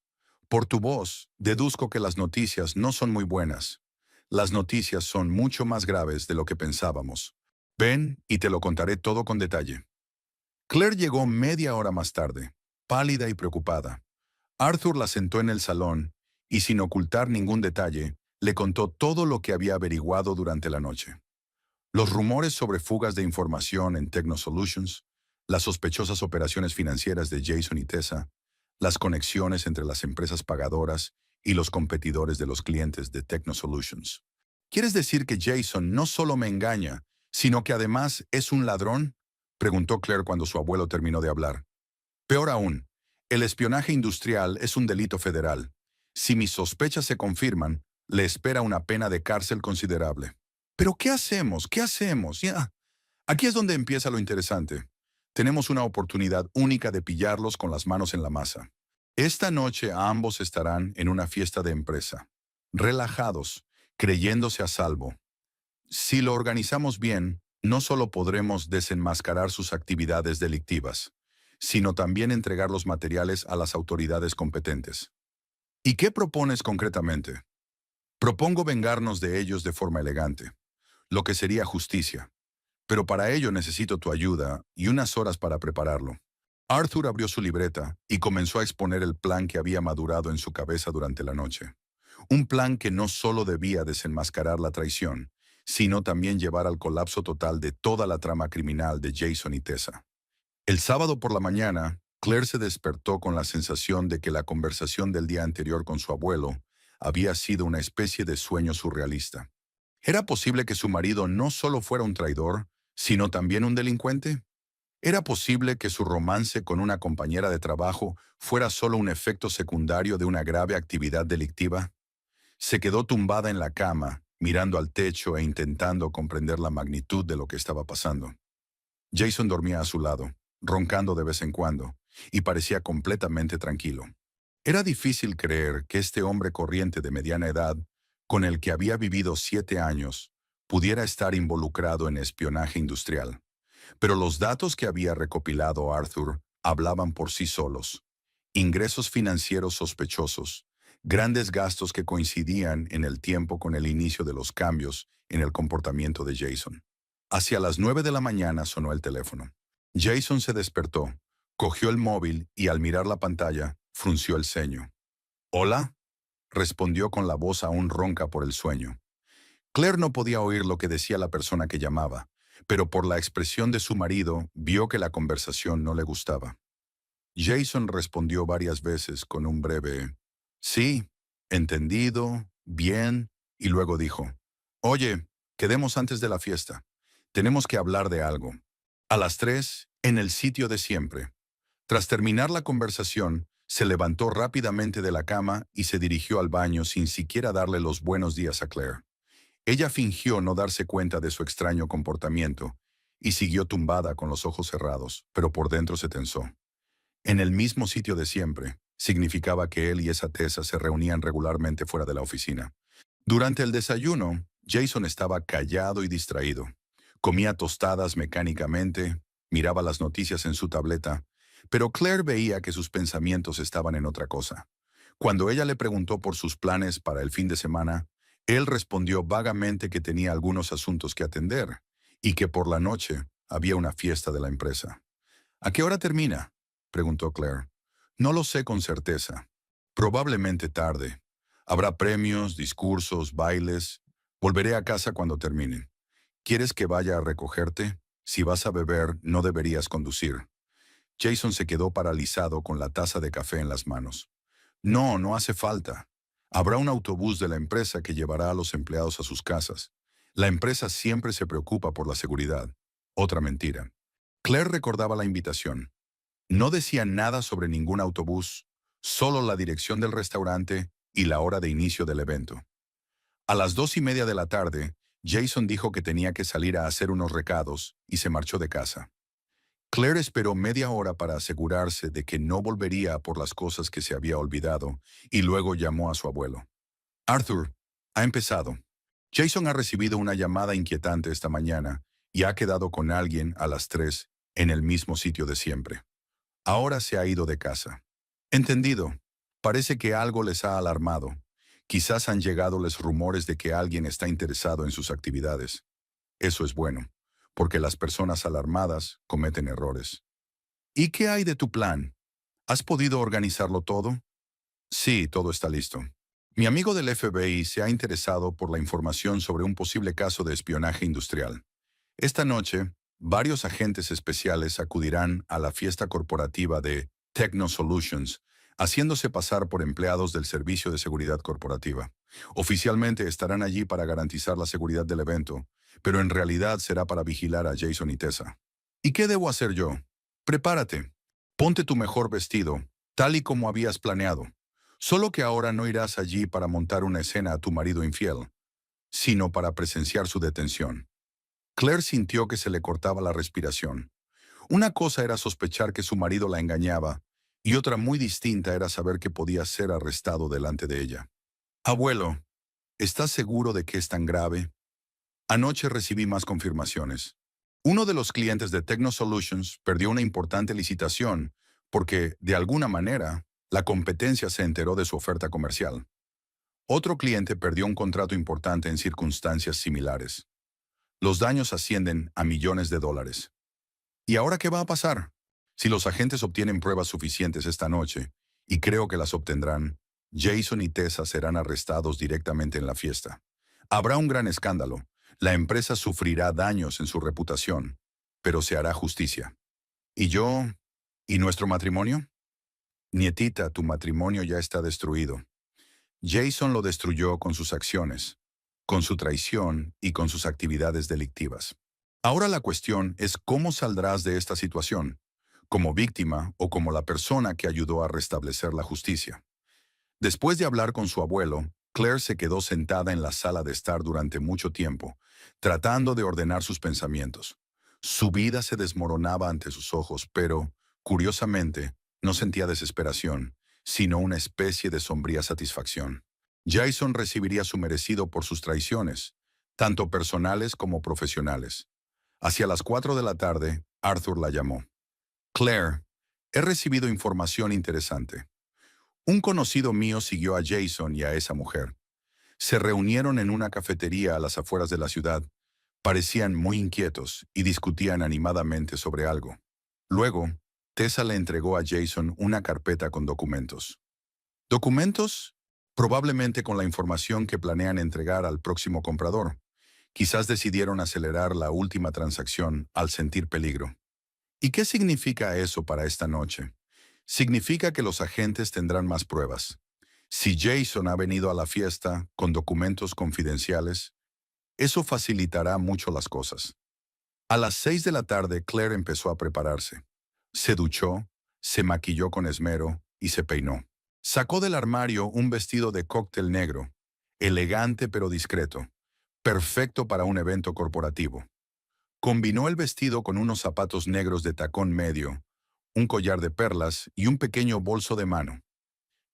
Por tu voz, deduzco que las noticias no son muy buenas. Las noticias son mucho más graves de lo que pensábamos. Ven y te lo contaré todo con detalle. Claire llegó media hora más tarde, pálida y preocupada. Arthur la sentó en el salón y, sin ocultar ningún detalle, le contó todo lo que había averiguado durante la noche. Los rumores sobre fugas de información en Techno Solutions, las sospechosas operaciones financieras de Jason y Tessa, las conexiones entre las empresas pagadoras y los competidores de los clientes de Techno Solutions. ¿Quieres decir que Jason no solo me engaña, sino que además es un ladrón?, preguntó Claire cuando su abuelo terminó de hablar. Peor aún, el espionaje industrial es un delito federal. Si mis sospechas se confirman, le espera una pena de cárcel considerable. ¿Pero qué hacemos? ¿Qué hacemos? Ya. Aquí es donde empieza lo interesante. Tenemos una oportunidad única de pillarlos con las manos en la masa. Esta noche ambos estarán en una fiesta de empresa, relajados, creyéndose a salvo. Si lo organizamos bien, no solo podremos desenmascarar sus actividades delictivas, sino también entregar los materiales a las autoridades competentes. ¿Y qué propones concretamente? Propongo vengarnos de ellos de forma elegante, lo que sería justicia. Pero para ello necesito tu ayuda y unas horas para prepararlo. Arthur abrió su libreta y comenzó a exponer el plan que había madurado en su cabeza durante la noche. Un plan que no solo debía desenmascarar la traición, sino también llevar al colapso total de toda la trama criminal de Jason y Tessa. El sábado por la mañana, Claire se despertó con la sensación de que la conversación del día anterior con su abuelo había sido una especie de sueño surrealista. ¿Era posible que su marido no solo fuera un traidor, sino también un delincuente? ¿Era posible que su romance con una compañera de trabajo fuera solo un efecto secundario de una grave actividad delictiva? Se quedó tumbada en la cama, mirando al techo e intentando comprender la magnitud de lo que estaba pasando. Jason dormía a su lado, roncando de vez en cuando, y parecía completamente tranquilo. Era difícil creer que este hombre corriente de mediana edad, con el que había vivido 7 años, pudiera estar involucrado en espionaje industrial. Pero los datos que había recopilado Arthur hablaban por sí solos. Ingresos financieros sospechosos, grandes gastos que coincidían en el tiempo con el inicio de los cambios en el comportamiento de Jason. Hacia las 9 de la mañana sonó el teléfono. Jason se despertó, cogió el móvil y al mirar la pantalla, frunció el ceño. «¿Hola?», respondió con la voz aún ronca por el sueño. Claire no podía oír lo que decía la persona que llamaba, pero por la expresión de su marido vio que la conversación no le gustaba. Jason respondió varias veces con un breve «sí, entendido, bien», y luego dijo «Oye, quedemos antes de la fiesta. Tenemos que hablar de algo». A las 3, en el sitio de siempre. Tras terminar la conversación, se levantó rápidamente de la cama y se dirigió al baño sin siquiera darle los buenos días a Claire. Ella fingió no darse cuenta de su extraño comportamiento y siguió tumbada con los ojos cerrados, pero por dentro se tensó. En el mismo sitio de siempre, significaba que él y esa Tessa se reunían regularmente fuera de la oficina. Durante el desayuno, Jason estaba callado y distraído. Comía tostadas mecánicamente, miraba las noticias en su tableta, pero Claire veía que sus pensamientos estaban en otra cosa. Cuando ella le preguntó por sus planes para el fin de semana, él respondió vagamente que tenía algunos asuntos que atender y que por la noche había una fiesta de la empresa. ¿A qué hora termina?, preguntó Claire. No lo sé con certeza. Probablemente tarde. Habrá premios, discursos, bailes. Volveré a casa cuando terminen. ¿Quieres que vaya a recogerte? Si vas a beber, no deberías conducir. Jason se quedó paralizado con la taza de café en las manos. No, no hace falta. Habrá un autobús de la empresa que llevará a los empleados a sus casas. La empresa siempre se preocupa por la seguridad. Otra mentira. Claire recordaba la invitación. No decía nada sobre ningún autobús, solo la dirección del restaurante y la hora de inicio del evento. A las 2:30 de la tarde, Jason dijo que tenía que salir a hacer unos recados y se marchó de casa. Claire esperó media hora para asegurarse de que no volvería por las cosas que se había olvidado y luego llamó a su abuelo. Arthur, ha empezado. Jason ha recibido una llamada inquietante esta mañana y ha quedado con alguien a las 3 en el mismo sitio de siempre. Ahora se ha ido de casa. Entendido. Parece que algo les ha alarmado. Quizás han llegadoles rumores de que alguien está interesado en sus actividades. Eso es bueno, porque las personas alarmadas cometen errores. ¿Y qué hay de tu plan? ¿Has podido organizarlo todo? Sí, todo está listo. Mi amigo del FBI se ha interesado por la información sobre un posible caso de espionaje industrial. Esta noche, varios agentes especiales acudirán a la fiesta corporativa de Techno Solutions, haciéndose pasar por empleados del Servicio de Seguridad Corporativa. Oficialmente estarán allí para garantizar la seguridad del evento, pero en realidad será para vigilar a Jason y Tessa. ¿Y qué debo hacer yo? Prepárate. Ponte tu mejor vestido, tal y como habías planeado. Solo que ahora no irás allí para montar una escena a tu marido infiel, sino para presenciar su detención. Claire sintió que se le cortaba la respiración. Una cosa era sospechar que su marido la engañaba, y otra muy distinta era saber que podía ser arrestado delante de ella. Abuelo, ¿estás seguro de que es tan grave? Anoche recibí más confirmaciones. Uno de los clientes de Techno Solutions perdió una importante licitación porque, de alguna manera, la competencia se enteró de su oferta comercial. Otro cliente perdió un contrato importante en circunstancias similares. Los daños ascienden a millones de dólares. ¿Y ahora qué va a pasar? Si los agentes obtienen pruebas suficientes esta noche, y creo que las obtendrán, Jason y Tessa serán arrestados directamente en la fiesta. Habrá un gran escándalo. La empresa sufrirá daños en su reputación, pero se hará justicia. ¿Y yo? ¿Y nuestro matrimonio? Nietita, tu matrimonio ya está destruido. Jason lo destruyó con sus acciones, con su traición y con sus actividades delictivas. Ahora la cuestión es cómo saldrás de esta situación, como víctima o como la persona que ayudó a restablecer la justicia. Después de hablar con su abuelo, Claire se quedó sentada en la sala de estar durante mucho tiempo, tratando de ordenar sus pensamientos. Su vida se desmoronaba ante sus ojos, pero, curiosamente, no sentía desesperación, sino una especie de sombría satisfacción. Jason recibiría su merecido por sus traiciones, tanto personales como profesionales. Hacia las 4 de la tarde, Arthur la llamó. Claire, he recibido información interesante. Un conocido mío siguió a Jason y a esa mujer. Se reunieron en una cafetería a las afueras de la ciudad. Parecían muy inquietos y discutían animadamente sobre algo. Luego, Tessa le entregó a Jason una carpeta con documentos. ¿Documentos? Probablemente con la información que planean entregar al próximo comprador. Quizás decidieron acelerar la última transacción al sentir peligro. ¿Y qué significa eso para esta noche? Significa que los agentes tendrán más pruebas. Si Jason ha venido a la fiesta con documentos confidenciales, eso facilitará mucho las cosas. A las 6 de la tarde, Claire empezó a prepararse. Se duchó, se maquilló con esmero y se peinó. Sacó del armario un vestido de cóctel negro, elegante pero discreto, perfecto para un evento corporativo. Combinó el vestido con unos zapatos negros de tacón medio, un collar de perlas y un pequeño bolso de mano.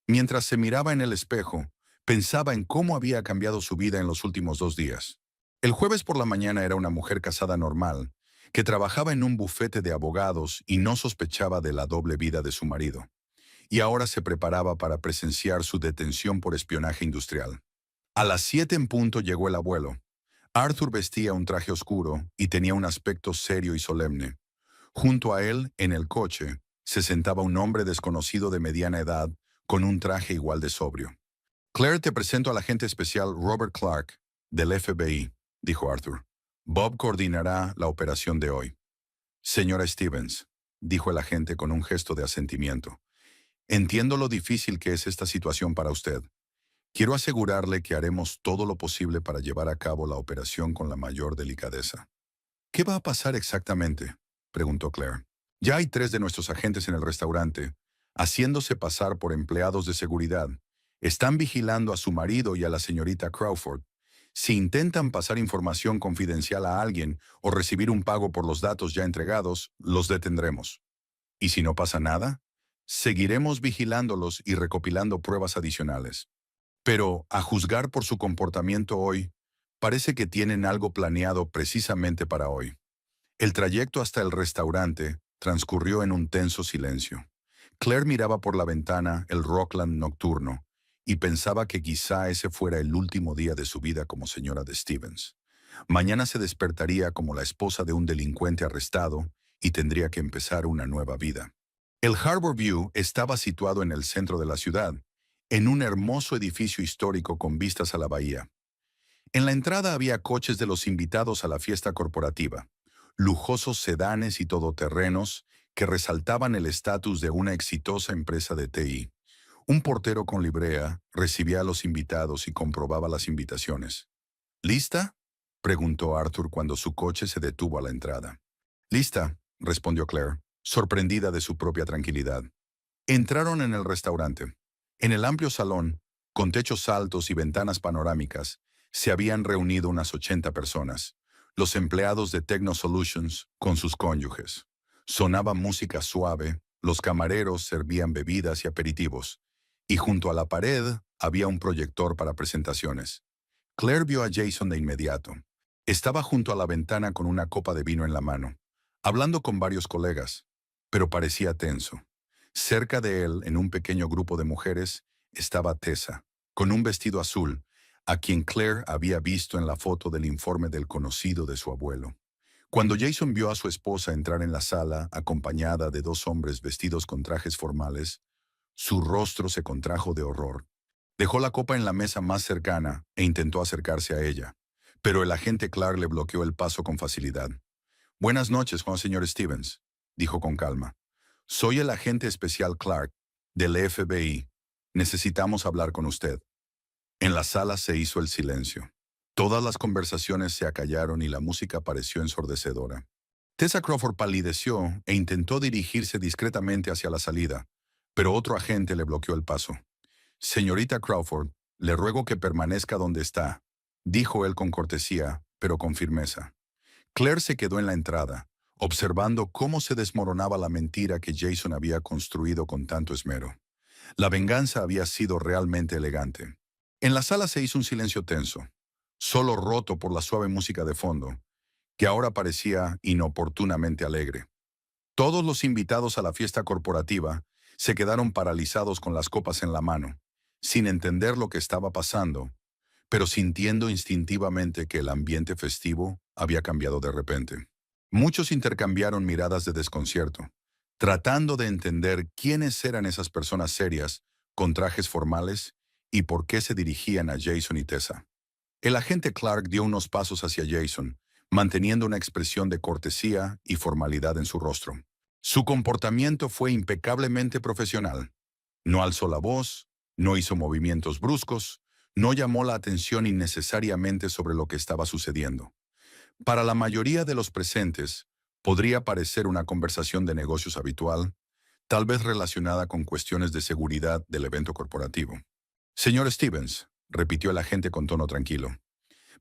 Mientras se miraba en el espejo, pensaba en cómo había cambiado su vida en los últimos 2 días. El jueves por la mañana era una mujer casada normal, que trabajaba en un bufete de abogados y no sospechaba de la doble vida de su marido. Y ahora se preparaba para presenciar su detención por espionaje industrial. A las 7 en punto llegó el abuelo. Arthur vestía un traje oscuro y tenía un aspecto serio y solemne. Junto a él, en el coche, se sentaba un hombre desconocido de mediana edad con un traje igual de sobrio. Claire, te presento al agente especial Robert Clark, del FBI, dijo Arthur. Bob coordinará la operación de hoy. Señora Stevens, dijo el agente con un gesto de asentimiento. Entiendo lo difícil que es esta situación para usted. Quiero asegurarle que haremos todo lo posible para llevar a cabo la operación con la mayor delicadeza. ¿Qué va a pasar exactamente?, preguntó Claire. Ya hay 3 de nuestros agentes en el restaurante, haciéndose pasar por empleados de seguridad. Están vigilando a su marido y a la señorita Crawford. Si intentan pasar información confidencial a alguien o recibir un pago por los datos ya entregados, los detendremos. ¿Y si no pasa nada? Seguiremos vigilándolos y recopilando pruebas adicionales. Pero, a juzgar por su comportamiento hoy, parece que tienen algo planeado precisamente para hoy. El trayecto hasta el restaurante transcurrió en un tenso silencio. Claire miraba por la ventana el Rockland nocturno y pensaba que quizá ese fuera el último día de su vida como señora de Stevens. Mañana se despertaría como la esposa de un delincuente arrestado y tendría que empezar una nueva vida. El Harbor View estaba situado en el centro de la ciudad, en un hermoso edificio histórico con vistas a la bahía. En la entrada había coches de los invitados a la fiesta corporativa, lujosos sedanes y todoterrenos que resaltaban el estatus de una exitosa empresa de TI. Un portero con librea recibía a los invitados y comprobaba las invitaciones. ¿Lista?, preguntó Arthur cuando su coche se detuvo a la entrada. Lista, respondió Claire, sorprendida de su propia tranquilidad. Entraron en el restaurante. En el amplio salón, con techos altos y ventanas panorámicas, se habían reunido unas 80 personas. Los empleados de Techno Solutions con sus cónyuges. Sonaba música suave, los camareros servían bebidas y aperitivos, y junto a la pared había un proyector para presentaciones. Claire vio a Jason de inmediato. Estaba junto a la ventana con una copa de vino en la mano, hablando con varios colegas, pero parecía tenso. Cerca de él, en un pequeño grupo de mujeres, estaba Tessa, con un vestido azul, a quien Claire había visto en la foto del informe del conocido de su abuelo. Cuando Jason vio a su esposa entrar en la sala, acompañada de 2 hombres vestidos con trajes formales, su rostro se contrajo de horror. Dejó la copa en la mesa más cercana e intentó acercarse a ella, pero el agente Clark le bloqueó el paso con facilidad. «Buenas noches, señor Stevens», dijo con calma. «Soy el agente especial Clark, del FBI. Necesitamos hablar con usted». En la sala se hizo el silencio. Todas las conversaciones se acallaron y la música pareció ensordecedora. Tessa Crawford palideció e intentó dirigirse discretamente hacia la salida, pero otro agente le bloqueó el paso. «Señorita Crawford, le ruego que permanezca donde está», dijo él con cortesía, pero con firmeza. Claire se quedó en la entrada, observando cómo se desmoronaba la mentira que Jason había construido con tanto esmero. La venganza había sido realmente elegante. En la sala se hizo un silencio tenso, solo roto por la suave música de fondo, que ahora parecía inoportunamente alegre. Todos los invitados a la fiesta corporativa se quedaron paralizados con las copas en la mano, sin entender lo que estaba pasando, pero sintiendo instintivamente que el ambiente festivo había cambiado de repente. Muchos intercambiaron miradas de desconcierto, tratando de entender quiénes eran esas personas serias, con trajes formales, y por qué se dirigían a Jason y Tessa. El agente Clark dio unos pasos hacia Jason, manteniendo una expresión de cortesía y formalidad en su rostro. Su comportamiento fue impecablemente profesional. No alzó la voz, no hizo movimientos bruscos, no llamó la atención innecesariamente sobre lo que estaba sucediendo. Para la mayoría de los presentes, podría parecer una conversación de negocios habitual, tal vez relacionada con cuestiones de seguridad del evento corporativo. Señor Stevens, repitió el agente con tono tranquilo,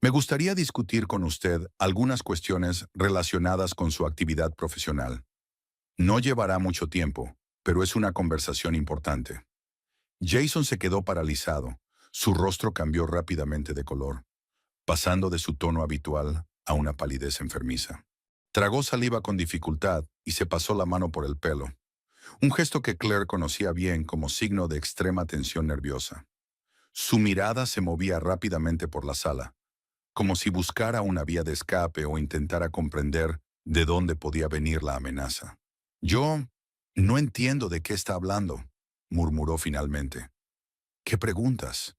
me gustaría discutir con usted algunas cuestiones relacionadas con su actividad profesional. No llevará mucho tiempo, pero es una conversación importante. Jason se quedó paralizado. Su rostro cambió rápidamente de color, pasando de su tono habitual a una palidez enfermiza. Tragó saliva con dificultad y se pasó la mano por el pelo, un gesto que Claire conocía bien como signo de extrema tensión nerviosa. Su mirada se movía rápidamente por la sala, como si buscara una vía de escape o intentara comprender de dónde podía venir la amenaza. Yo no entiendo de qué está hablando, murmuró finalmente. ¿Qué preguntas?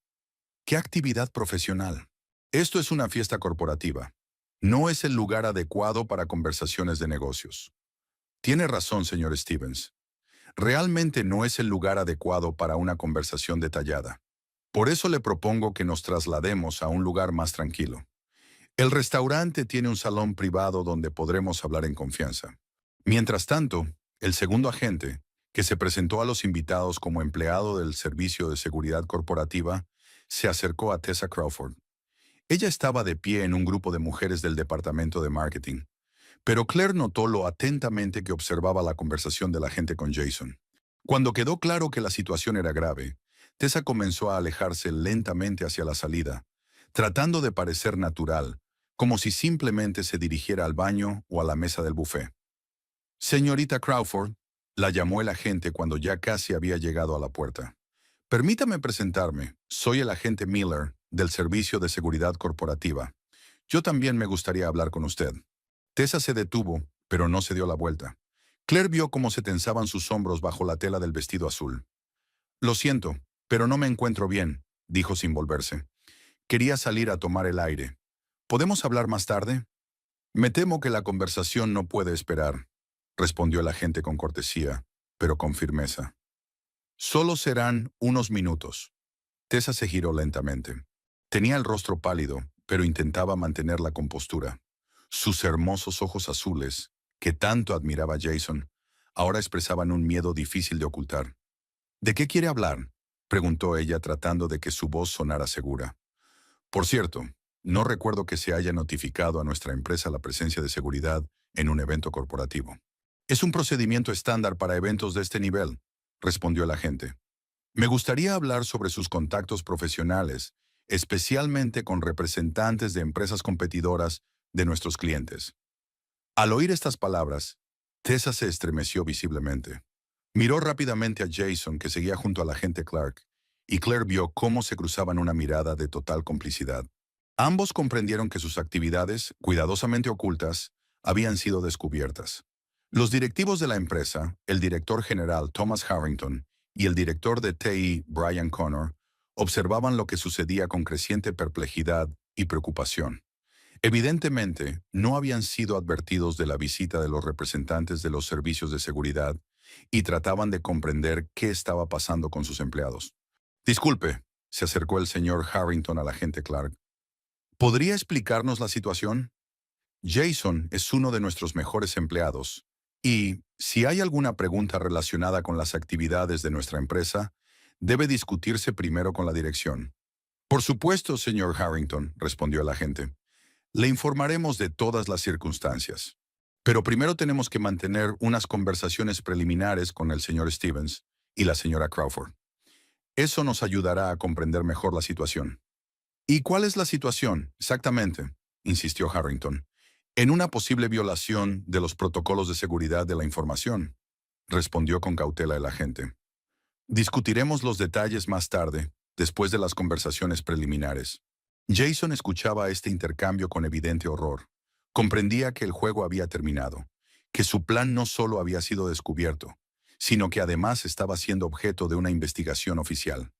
¿Qué actividad profesional? Esto es una fiesta corporativa. No es el lugar adecuado para conversaciones de negocios. Tiene razón, señor Stevens. Realmente no es el lugar adecuado para una conversación detallada. Por eso le propongo que nos traslademos a un lugar más tranquilo. El restaurante tiene un salón privado donde podremos hablar en confianza. Mientras tanto, el segundo agente, que se presentó a los invitados como empleado del Servicio de Seguridad Corporativa, se acercó a Tessa Crawford. Ella estaba de pie en un grupo de mujeres del departamento de marketing, pero Claire notó lo atentamente que observaba la conversación del agente con Jason. Cuando quedó claro que la situación era grave, Tessa comenzó a alejarse lentamente hacia la salida, tratando de parecer natural, como si simplemente se dirigiera al baño o a la mesa del buffet. Señorita Crawford, la llamó el agente cuando ya casi había llegado a la puerta. Permítame presentarme. Soy el agente Miller, del Servicio de Seguridad Corporativa. Yo también me gustaría hablar con usted. Tessa se detuvo, pero no se dio la vuelta. Claire vio cómo se tensaban sus hombros bajo la tela del vestido azul. Lo siento, pero no me encuentro bien, dijo sin volverse. Quería salir a tomar el aire. ¿Podemos hablar más tarde? Me temo que la conversación no puede esperar, respondió el agente con cortesía, pero con firmeza. Solo serán unos minutos. Tessa se giró lentamente. Tenía el rostro pálido, pero intentaba mantener la compostura. Sus hermosos ojos azules, que tanto admiraba Jason, ahora expresaban un miedo difícil de ocultar. ¿De qué quiere hablar?, preguntó ella tratando de que su voz sonara segura. Por cierto, no recuerdo que se haya notificado a nuestra empresa la presencia de seguridad en un evento corporativo. Es un procedimiento estándar para eventos de este nivel, respondió el agente. Me gustaría hablar sobre sus contactos profesionales, especialmente con representantes de empresas competidoras de nuestros clientes. Al oír estas palabras, Tessa se estremeció visiblemente. Miró rápidamente a Jason, que seguía junto al agente Clark, y Claire vio cómo se cruzaban una mirada de total complicidad. Ambos comprendieron que sus actividades, cuidadosamente ocultas, habían sido descubiertas. Los directivos de la empresa, el director general Thomas Harrington y el director de TI, Brian Connor, observaban lo que sucedía con creciente perplejidad y preocupación. Evidentemente, no habían sido advertidos de la visita de los representantes de los servicios de seguridad y trataban de comprender qué estaba pasando con sus empleados. Disculpe, se acercó el señor Harrington al agente Clark. ¿Podría explicarnos la situación? Jason es uno de nuestros mejores empleados, y si hay alguna pregunta relacionada con las actividades de nuestra empresa, debe discutirse primero con la dirección. Por supuesto, señor Harrington, respondió el agente. Le informaremos de todas las circunstancias. Pero primero tenemos que mantener unas conversaciones preliminares con el señor Stevens y la señora Crawford. Eso nos ayudará a comprender mejor la situación. ¿Y cuál es la situación, exactamente?, insistió Harrington. En una posible violación de los protocolos de seguridad de la información, respondió con cautela el agente. Discutiremos los detalles más tarde, después de las conversaciones preliminares. Jason escuchaba este intercambio con evidente horror. Comprendía que el juego había terminado, que su plan no solo había sido descubierto, sino que además estaba siendo objeto de una investigación oficial.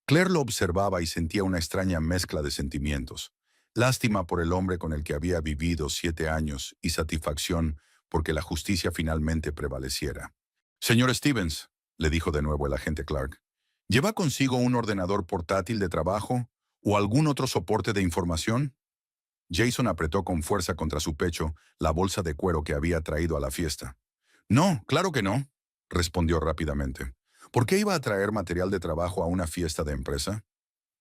Claire lo observaba y sentía una extraña mezcla de sentimientos: lástima por el hombre con el que había vivido 7 años y satisfacción porque la justicia finalmente prevaleciera. Señor Stevens, le dijo de nuevo el agente Clark, ¿lleva consigo un ordenador portátil de trabajo o algún otro soporte de información? Jason apretó con fuerza contra su pecho la bolsa de cuero que había traído a la fiesta. No, claro que no, respondió rápidamente. ¿Por qué iba a traer material de trabajo a una fiesta de empresa?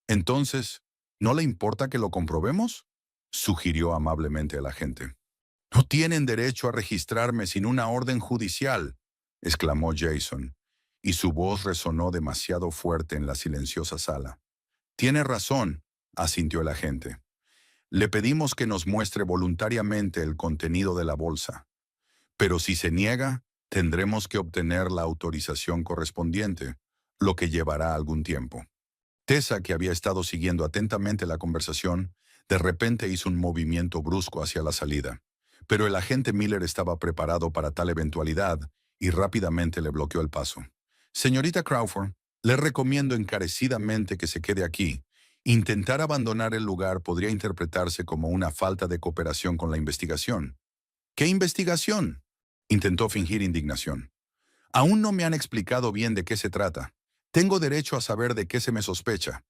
Entonces, ¿no le importa que lo comprobemos? Sugirió amablemente el agente. No tienen derecho a registrarme sin una orden judicial, exclamó Jason, y su voz resonó demasiado fuerte en la silenciosa sala. Tiene razón, asintió el agente. Le pedimos que nos muestre voluntariamente el contenido de la bolsa, pero si se niega, tendremos que obtener la autorización correspondiente, lo que llevará algún tiempo. Tessa, que había estado siguiendo atentamente la conversación, de repente hizo un movimiento brusco hacia la salida. Pero el agente Miller estaba preparado para tal eventualidad y rápidamente le bloqueó el paso. Señorita Crawford, le recomiendo encarecidamente que se quede aquí. Intentar abandonar el lugar podría interpretarse como una falta de cooperación con la investigación. ¿Qué investigación? Intentó fingir indignación. Aún no me han explicado bien de qué se trata. Tengo derecho a saber de qué se me sospecha.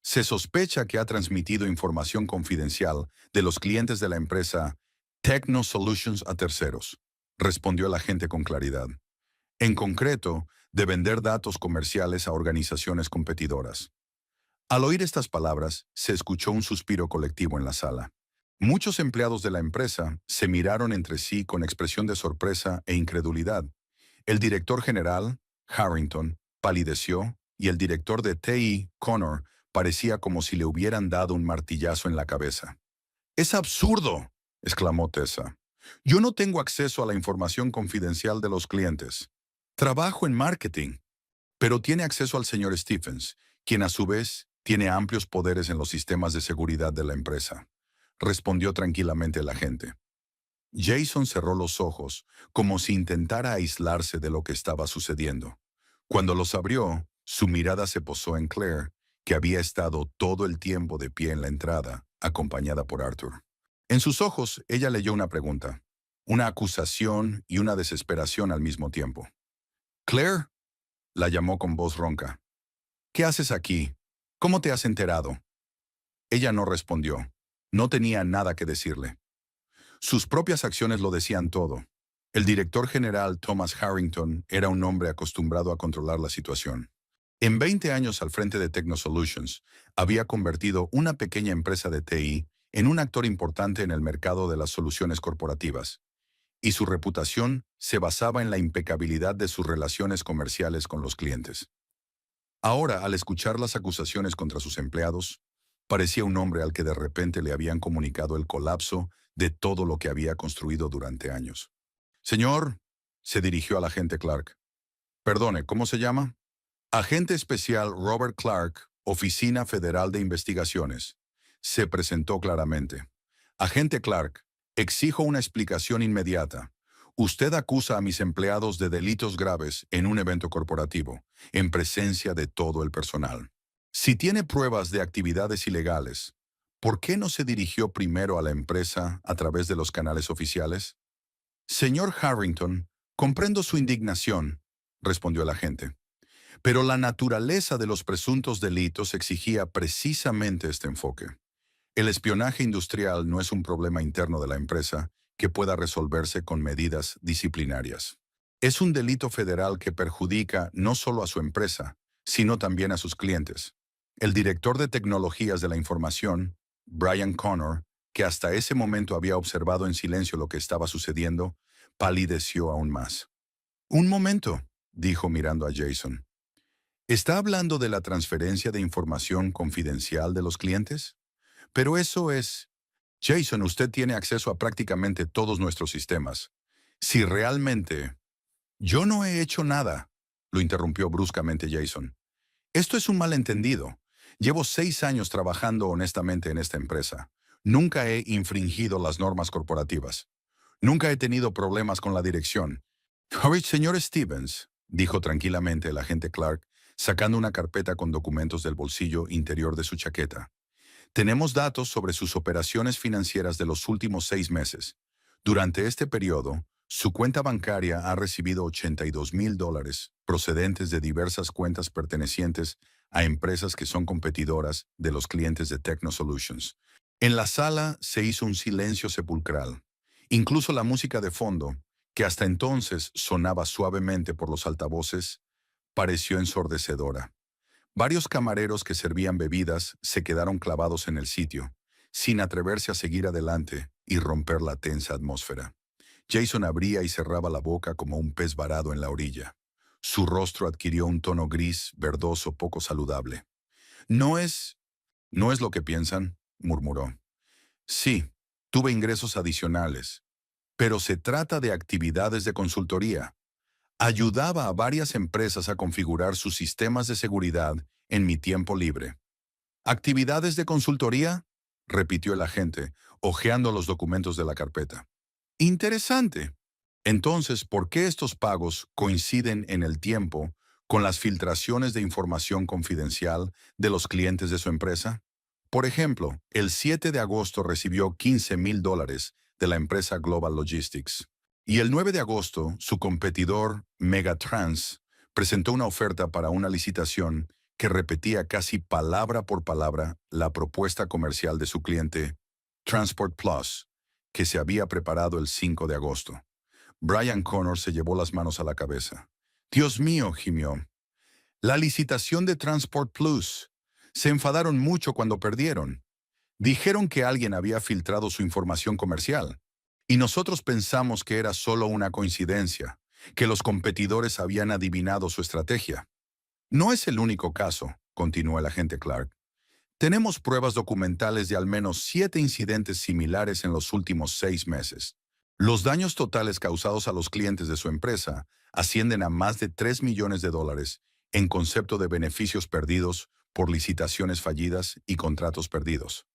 Se sospecha que ha transmitido información confidencial de los clientes de la empresa Techno Solutions a terceros, respondió el agente con claridad. En concreto, de vender datos comerciales a organizaciones competidoras. Al oír estas palabras, se escuchó un suspiro colectivo en la sala. Muchos empleados de la empresa se miraron entre sí con expresión de sorpresa e incredulidad. El director general, Harrington, palideció y el director de TI, Connor, parecía como si le hubieran dado un martillazo en la cabeza. «¡Es absurdo!», exclamó Tessa. «Yo no tengo acceso a la información confidencial de los clientes. Trabajo en marketing, pero tiene acceso al señor Stephens, quien a su vez tiene amplios poderes en los sistemas de seguridad de la empresa», respondió tranquilamente el agente. Jason cerró los ojos, como si intentara aislarse de lo que estaba sucediendo. Cuando los abrió, su mirada se posó en Claire, que había estado todo el tiempo de pie en la entrada, acompañada por Arthur. En sus ojos, ella leyó una pregunta, una acusación y una desesperación al mismo tiempo. «Claire», la llamó con voz ronca. «¿Qué haces aquí? ¿Cómo te has enterado?». Ella no respondió. No tenía nada que decirle. Sus propias acciones lo decían todo. El director general Thomas Harrington era un hombre acostumbrado a controlar la situación. En 20 años al frente de Techno Solutions, había convertido una pequeña empresa de TI en un actor importante en el mercado de las soluciones corporativas, y su reputación se basaba en la impecabilidad de sus relaciones comerciales con los clientes. Ahora, al escuchar las acusaciones contra sus empleados, parecía un hombre al que de repente le habían comunicado el colapso de todo lo que había construido durante años. «Señor», se dirigió al agente Clark. «Perdone, ¿cómo se llama?» «Agente especial Robert Clark, Oficina Federal de Investigaciones», se presentó claramente. «Agente Clark, exijo una explicación inmediata. Usted acusa a mis empleados de delitos graves en un evento corporativo, en presencia de todo el personal. Si tiene pruebas de actividades ilegales, ¿por qué no se dirigió primero a la empresa a través de los canales oficiales?» «Señor Harrington, comprendo su indignación», respondió el agente. «Pero la naturaleza de los presuntos delitos exigía precisamente este enfoque. El espionaje industrial no es un problema interno de la empresa que pueda resolverse con medidas disciplinarias. Es un delito federal que perjudica no solo a su empresa, sino también a sus clientes». El director de tecnologías de la información, Brian Connor, que hasta ese momento había observado en silencio lo que estaba sucediendo, palideció aún más. «Un momento», dijo mirando a Jason. «¿Está hablando de la transferencia de información confidencial de los clientes? Pero eso es... Jason, usted tiene acceso a prácticamente todos nuestros sistemas. Si realmente...». «Yo no he hecho nada», lo interrumpió bruscamente Jason. «Esto es un malentendido. Llevo 6 años trabajando honestamente en esta empresa. Nunca he infringido las normas corporativas. Nunca he tenido problemas con la dirección». «Señor Stevens», dijo tranquilamente el agente Clark, sacando una carpeta con documentos del bolsillo interior de su chaqueta. «Tenemos datos sobre sus operaciones financieras de los últimos 6 meses. Durante este periodo, su cuenta bancaria ha recibido $82,000 procedentes de diversas cuentas pertenecientes a empresas que son competidoras de los clientes de Techno Solutions. En la sala se hizo un silencio sepulcral. Incluso la música de fondo, que hasta entonces sonaba suavemente por los altavoces, pareció ensordecedora. Varios camareros que servían bebidas se quedaron clavados en el sitio, sin atreverse a seguir adelante y romper la tensa atmósfera. Jason abría y cerraba la boca como un pez varado en la orilla. Su rostro adquirió un tono gris, verdoso, poco saludable. «No es... no es lo que piensan», murmuró. «Sí, tuve ingresos adicionales, pero se trata de actividades de consultoría. Ayudaba a varias empresas a configurar sus sistemas de seguridad en mi tiempo libre». «¿Actividades de consultoría?», repitió el agente, hojeando los documentos de la carpeta. «Interesante. Entonces, ¿por qué estos pagos coinciden en el tiempo con las filtraciones de información confidencial de los clientes de su empresa? Por ejemplo, el 7 de agosto recibió $15,000 de la empresa Global Logistics. Y el 9 de agosto, su competidor, Megatrans, presentó una oferta para una licitación que repetía casi palabra por palabra la propuesta comercial de su cliente, Transport Plus, que se había preparado el 5 de agosto. Brian Connor se llevó las manos a la cabeza. «Dios mío», gimió. «La licitación de Transport Plus. Se enfadaron mucho cuando perdieron. Dijeron que alguien había filtrado su información comercial. Y nosotros pensamos que era solo una coincidencia, que los competidores habían adivinado su estrategia». «No es el único caso», continuó el agente Clark. «Tenemos pruebas documentales de al menos 7 incidentes similares en los últimos 6 meses. Los daños totales causados a los clientes de su empresa ascienden a más de $3 millones en concepto de beneficios perdidos por licitaciones fallidas y contratos perdidos».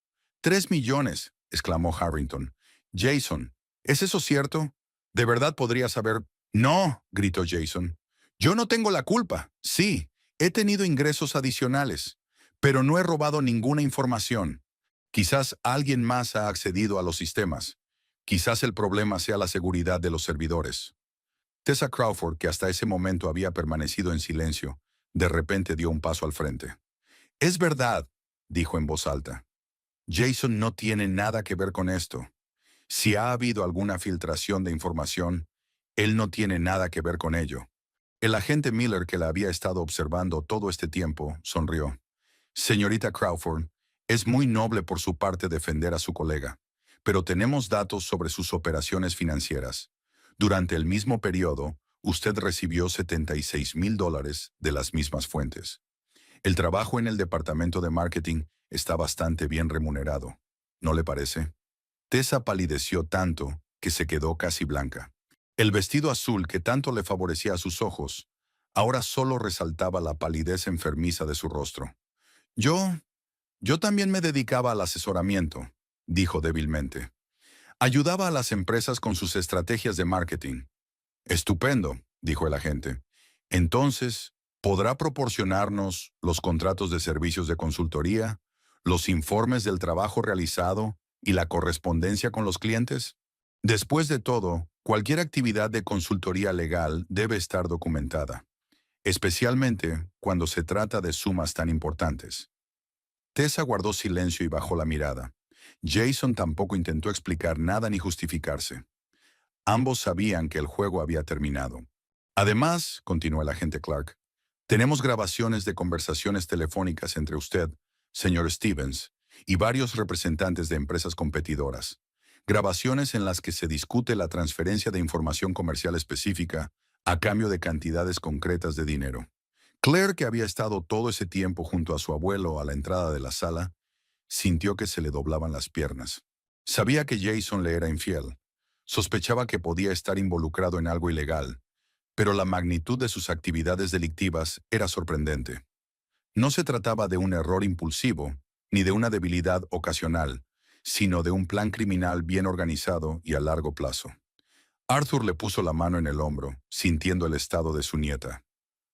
«¡3 millones!», exclamó Harrington. «Jason, ¿es eso cierto? ¿De verdad podría saber?» «No», gritó Jason. «Yo no tengo la culpa. Sí, he tenido ingresos adicionales, pero no he robado ninguna información. Quizás alguien más ha accedido a los sistemas. Quizás el problema sea la seguridad de los servidores». Tessa Crawford, que hasta ese momento había permanecido en silencio, de repente dio un paso al frente. «Es verdad», dijo en voz alta. «Jason no tiene nada que ver con esto. Si ha habido alguna filtración de información, él no tiene nada que ver con ello». El agente Miller, que la había estado observando todo este tiempo, sonrió. «Señorita Crawford, es muy noble por su parte defender a su colega, pero tenemos datos sobre sus operaciones financieras. Durante el mismo periodo, usted recibió $76,000 de las mismas fuentes. El trabajo en el departamento de marketing está bastante bien remunerado, ¿no le parece?». Tessa palideció tanto que se quedó casi blanca. El vestido azul que tanto le favorecía a sus ojos, ahora solo resaltaba la palidez enfermiza de su rostro. Yo también me dedicaba al asesoramiento», dijo débilmente. «Ayudaba a las empresas con sus estrategias de marketing». «Estupendo», dijo el agente. «Entonces, ¿podrá proporcionarnos los contratos de servicios de consultoría, los informes del trabajo realizado y la correspondencia con los clientes? Después de todo, cualquier actividad de consultoría legal debe estar documentada, especialmente cuando se trata de sumas tan importantes». Tessa guardó silencio y bajó la mirada. Jason tampoco intentó explicar nada ni justificarse. Ambos sabían que el juego había terminado. «Además», continuó el agente Clark, «tenemos grabaciones de conversaciones telefónicas entre usted, señor Stevens, y varios representantes de empresas competidoras. Grabaciones en las que se discute la transferencia de información comercial específica a cambio de cantidades concretas de dinero». Claire, que había estado todo ese tiempo junto a su abuelo a la entrada de la sala, sintió que se le doblaban las piernas. Sabía que Jason le era infiel. Sospechaba que podía estar involucrado en algo ilegal, pero la magnitud de sus actividades delictivas era sorprendente. No se trataba de un error impulsivo, ni de una debilidad ocasional, sino de un plan criminal bien organizado y a largo plazo. Arthur le puso la mano en el hombro, sintiendo el estado de su nieta.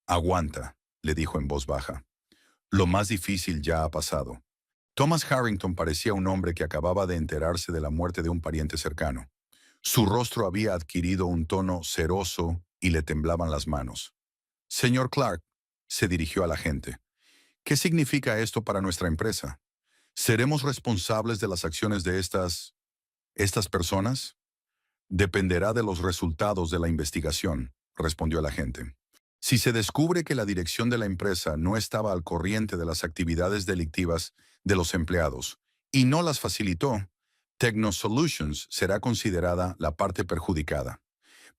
«Aguanta», le dijo en voz baja. «Lo más difícil ya ha pasado». Thomas Harrington parecía un hombre que acababa de enterarse de la muerte de un pariente cercano. Su rostro había adquirido un tono ceroso y le temblaban las manos. «Señor Clark», se dirigió al agente, «¿qué significa esto para nuestra empresa? ¿Seremos responsables de las acciones de estas personas? Dependerá de los resultados de la investigación, respondió el agente. Si se descubre que la dirección de la empresa no estaba al corriente de las actividades delictivas de los empleados y no las facilitó, Techno Solutions será considerada la parte perjudicada,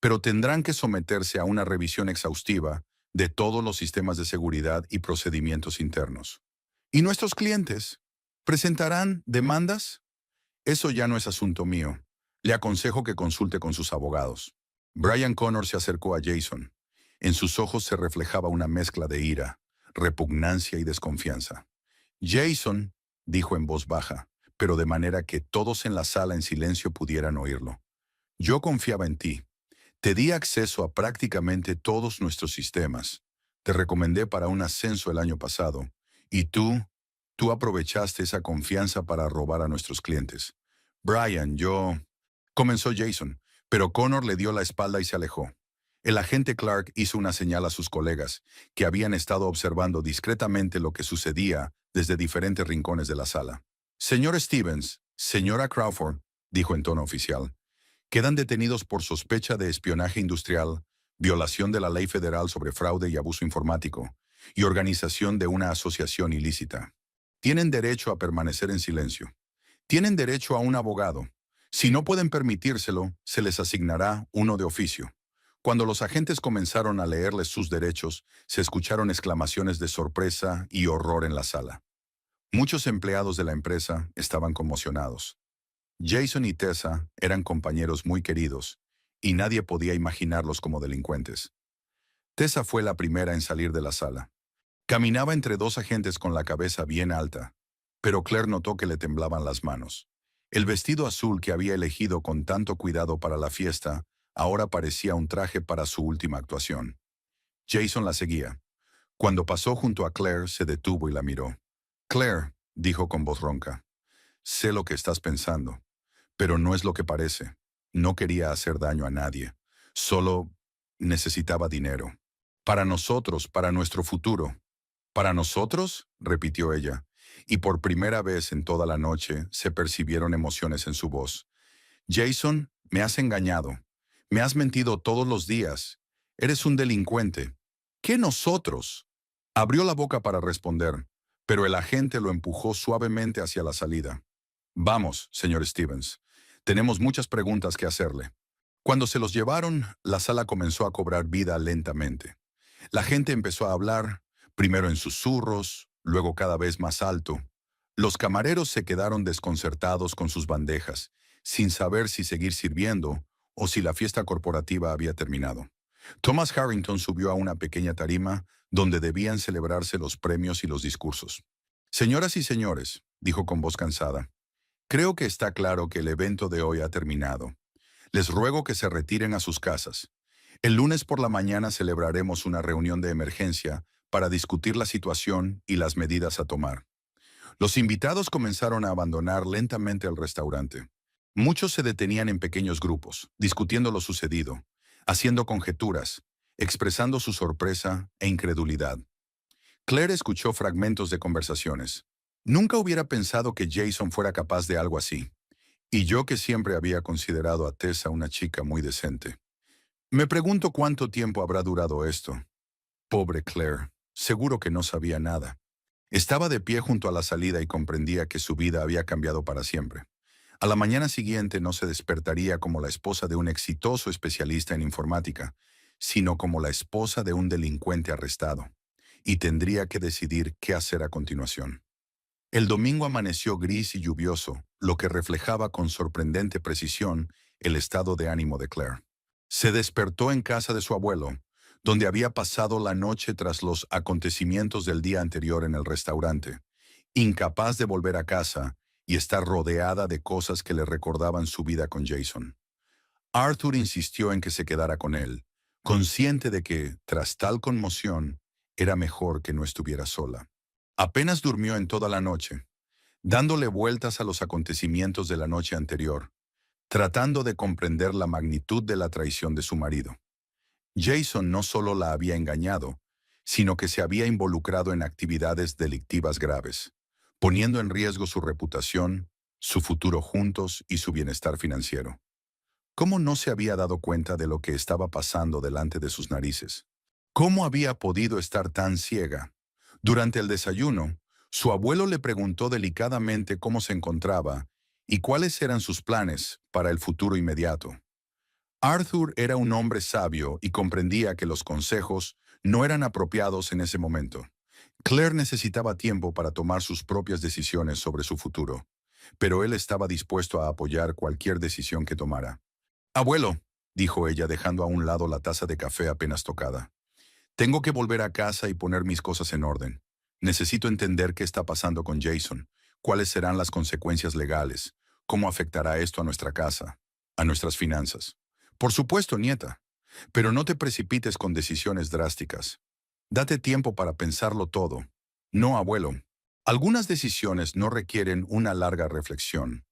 pero tendrán que someterse a una revisión exhaustiva de todos los sistemas de seguridad y procedimientos internos. ¿Y nuestros clientes? ¿Presentarán demandas? Eso ya no es asunto mío. Le aconsejo que consulte con sus abogados. Brian Connor se acercó a Jason. En sus ojos se reflejaba una mezcla de ira, repugnancia y desconfianza. Jason, dijo en voz baja, pero de manera que todos en la sala en silencio pudieran oírlo. Yo confiaba en ti. Te di acceso a prácticamente todos nuestros sistemas. Te recomendé para un ascenso el año pasado. Y tú aprovechaste esa confianza para robar a nuestros clientes. Brian, comenzó Jason, pero Connor le dio la espalda y se alejó. El agente Clark hizo una señal a sus colegas, que habían estado observando discretamente lo que sucedía desde diferentes rincones de la sala. Señor Stevens, señora Crawford, dijo en tono oficial, quedan detenidos por sospecha de espionaje industrial, violación de la ley federal sobre fraude y abuso informático, y organización de una asociación ilícita. Tienen derecho a permanecer en silencio. Tienen derecho a un abogado. Si no pueden permitírselo, se les asignará uno de oficio. Cuando los agentes comenzaron a leerles sus derechos, se escucharon exclamaciones de sorpresa y horror en la sala. Muchos empleados de la empresa estaban conmocionados. Jason y Tessa eran compañeros muy queridos, y nadie podía imaginarlos como delincuentes. Tessa fue la primera en salir de la sala. Caminaba entre dos agentes con la cabeza bien alta, pero Claire notó que le temblaban las manos. El vestido azul que había elegido con tanto cuidado para la fiesta ahora parecía un traje para su última actuación. Jason la seguía. Cuando pasó junto a Claire, se detuvo y la miró. Claire, dijo con voz ronca, sé lo que estás pensando, pero no es lo que parece. No quería hacer daño a nadie. Solo necesitaba dinero. Para nosotros, para nuestro futuro. ¿Para nosotros?, repitió ella, y por primera vez en toda la noche se percibieron emociones en su voz. Jason, me has engañado. Me has mentido todos los días. Eres un delincuente. ¿Qué nosotros? Abrió la boca para responder, pero el agente lo empujó suavemente hacia la salida. Vamos, señor Stevens. Tenemos muchas preguntas que hacerle. Cuando se los llevaron, la sala comenzó a cobrar vida lentamente. La gente empezó a hablar, primero en susurros, luego cada vez más alto. Los camareros se quedaron desconcertados con sus bandejas, sin saber si seguir sirviendo o si la fiesta corporativa había terminado. Thomas Harrington subió a una pequeña tarima donde debían celebrarse los premios y los discursos. Señoras y señores, dijo con voz cansada, creo que está claro que el evento de hoy ha terminado. Les ruego que se retiren a sus casas. El lunes por la mañana celebraremos una reunión de emergencia para discutir la situación y las medidas a tomar. Los invitados comenzaron a abandonar lentamente el restaurante. Muchos se detenían en pequeños grupos, discutiendo lo sucedido, haciendo conjeturas, expresando su sorpresa e incredulidad. Claire escuchó fragmentos de conversaciones. Nunca hubiera pensado que Jason fuera capaz de algo así. Y yo que siempre había considerado a Tessa una chica muy decente. Me pregunto cuánto tiempo habrá durado esto. Pobre Claire, seguro que no sabía nada. Estaba de pie junto a la salida y comprendía que su vida había cambiado para siempre. A la mañana siguiente no se despertaría como la esposa de un exitoso especialista en informática, sino como la esposa de un delincuente arrestado, y tendría que decidir qué hacer a continuación. El domingo amaneció gris y lluvioso, lo que reflejaba con sorprendente precisión el estado de ánimo de Claire. Se despertó en casa de su abuelo, donde había pasado la noche tras los acontecimientos del día anterior en el restaurante, incapaz de volver a casa y estar rodeada de cosas que le recordaban su vida con Jason. Arthur insistió en que se quedara con él, consciente de que, tras tal conmoción, era mejor que no estuviera sola. Apenas durmió en toda la noche, dándole vueltas a los acontecimientos de la noche anterior, tratando de comprender la magnitud de la traición de su marido. Jason no solo la había engañado, sino que se había involucrado en actividades delictivas graves. poniendo en riesgo su reputación, su futuro juntos y su bienestar financiero. ¿Cómo no se había dado cuenta de lo que estaba pasando delante de sus narices? ¿Cómo había podido estar tan ciega? Durante el desayuno, su abuelo le preguntó delicadamente cómo se encontraba y cuáles eran sus planes para el futuro inmediato. Arthur era un hombre sabio y comprendía que los consejos no eran apropiados en ese momento. Claire necesitaba tiempo para tomar sus propias decisiones sobre su futuro, pero él estaba dispuesto a apoyar cualquier decisión que tomara. Abuelo, dijo ella dejando a un lado la taza de café apenas tocada. Tengo que volver a casa y poner mis cosas en orden. Necesito entender qué está pasando con Jason, cuáles serán las consecuencias legales, cómo afectará esto a nuestra casa, a nuestras finanzas. Por supuesto, nieta, pero no te precipites con decisiones drásticas. Date tiempo para pensarlo todo. No, abuelo. Algunas decisiones no requieren una larga reflexión.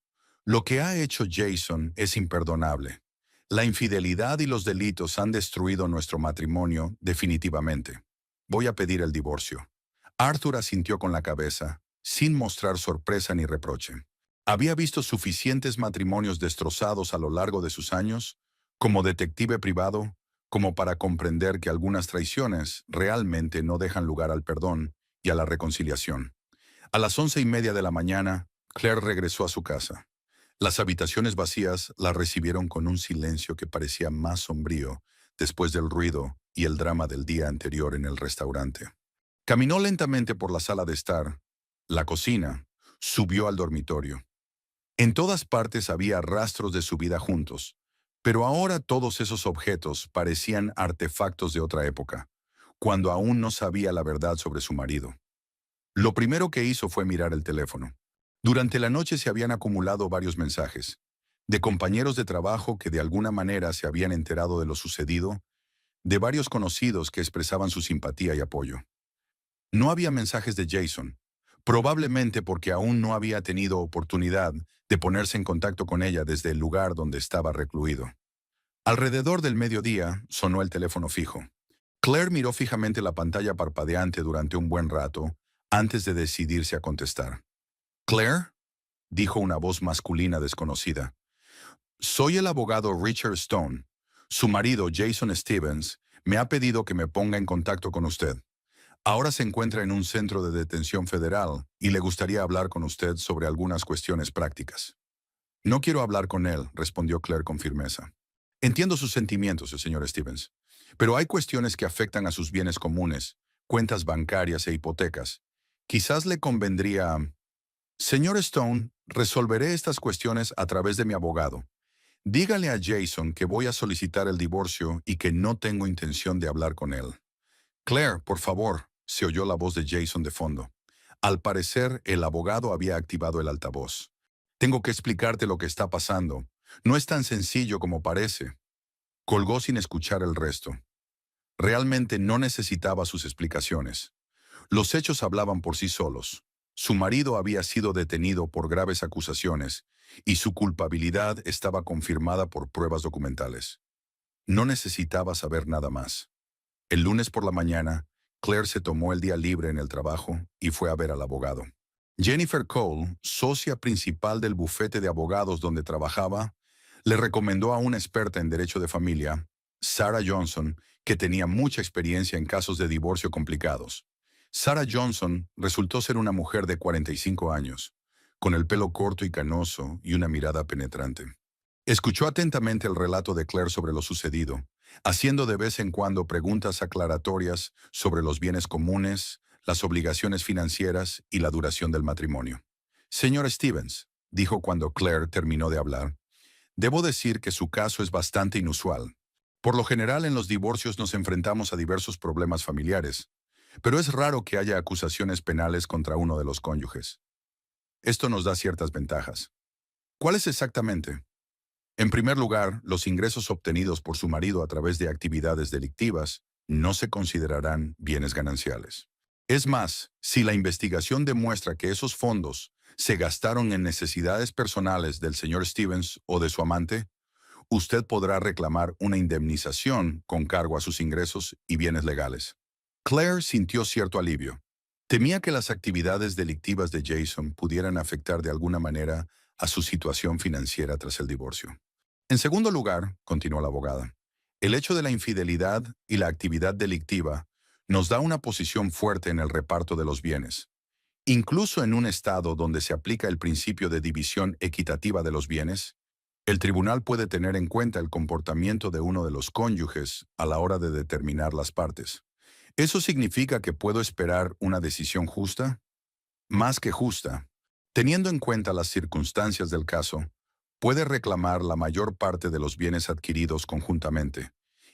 Lo que ha hecho Jason es imperdonable. La infidelidad y los delitos han destruido nuestro matrimonio definitivamente. Voy a pedir el divorcio. Arthur asintió con la cabeza, sin mostrar sorpresa ni reproche. Había visto suficientes matrimonios destrozados a lo largo de sus años, como detective privado, como para comprender que algunas traiciones realmente no dejan lugar al perdón y a la reconciliación. A las 11:30 de la mañana, Claire regresó a su casa. Las habitaciones vacías la recibieron con un silencio que parecía más sombrío después del ruido y el drama del día anterior en el restaurante. Caminó lentamente por la sala de estar, la cocina, subió al dormitorio. En todas partes había rastros de su vida juntos, pero ahora todos esos objetos parecían artefactos de otra época, cuando aún no sabía la verdad sobre su marido. Lo primero que hizo fue mirar el teléfono. Durante la noche se habían acumulado varios mensajes, de compañeros de trabajo que de alguna manera se habían enterado de lo sucedido, de varios conocidos que expresaban su simpatía y apoyo. No había mensajes de Jason, probablemente porque aún no había tenido oportunidad de ponerse en contacto con ella desde el lugar donde estaba recluido. Alrededor del mediodía sonó el teléfono fijo. Claire miró fijamente la pantalla parpadeante durante un buen rato antes de decidirse a contestar. «¿Claire?», dijo una voz masculina desconocida. «Soy el abogado Richard Stone. Su marido, Jason Stevens, me ha pedido que me ponga en contacto con usted. Ahora se encuentra en un centro de detención federal y le gustaría hablar con usted sobre algunas cuestiones prácticas». «No quiero hablar con él», respondió Claire con firmeza. «Entiendo sus sentimientos, señor Stevens, pero hay cuestiones que afectan a sus bienes comunes, cuentas bancarias e hipotecas. Quizás le convendría...» «Señor Stone, resolveré estas cuestiones a través de mi abogado. Dígale a Jason que voy a solicitar el divorcio y que no tengo intención de hablar con él». «Claire, por favor», se oyó la voz de Jason de fondo. Al parecer, el abogado había activado el altavoz. «Tengo que explicarte lo que está pasando. No es tan sencillo como parece». Colgó sin escuchar el resto. Realmente no necesitaba sus explicaciones. Los hechos hablaban por sí solos. Su marido había sido detenido por graves acusaciones y su culpabilidad estaba confirmada por pruebas documentales. No necesitaba saber nada más. El lunes por la mañana, Claire se tomó el día libre en el trabajo y fue a ver al abogado. Jennifer Cole, socia principal del bufete de abogados donde trabajaba, le recomendó a una experta en derecho de familia, Sarah Johnson, que tenía mucha experiencia en casos de divorcio complicados. Sarah Johnson resultó ser una mujer de 45 años, con el pelo corto y canoso y una mirada penetrante. Escuchó atentamente el relato de Claire sobre lo sucedido, haciendo de vez en cuando preguntas aclaratorias sobre los bienes comunes, las obligaciones financieras y la duración del matrimonio. «Señor Stevens», dijo cuando Claire terminó de hablar, «debo decir que su caso es bastante inusual. Por lo general en los divorcios nos enfrentamos a diversos problemas familiares, pero es raro que haya acusaciones penales contra uno de los cónyuges. Esto nos da ciertas ventajas». «¿Cuáles exactamente?». «En primer lugar, los ingresos obtenidos por su marido a través de actividades delictivas no se considerarán bienes gananciales. Es más, si la investigación demuestra que esos fondos se gastaron en necesidades personales del señor Stevens o de su amante, usted podrá reclamar una indemnización con cargo a sus ingresos y bienes legales». Claire sintió cierto alivio. Temía que las actividades delictivas de Jason pudieran afectar de alguna manera a su situación financiera tras el divorcio. En segundo lugar, continuó la abogada, el hecho de la infidelidad y la actividad delictiva nos da una posición fuerte en el reparto de los bienes. Incluso en un estado donde se aplica el principio de división equitativa de los bienes, el tribunal puede tener en cuenta el comportamiento de uno de los cónyuges a la hora de determinar las partes. ¿Eso significa que puedo esperar una decisión justa? Más que justa. Teniendo en cuenta las circunstancias del caso, puede reclamar la mayor parte de los bienes adquiridos conjuntamente,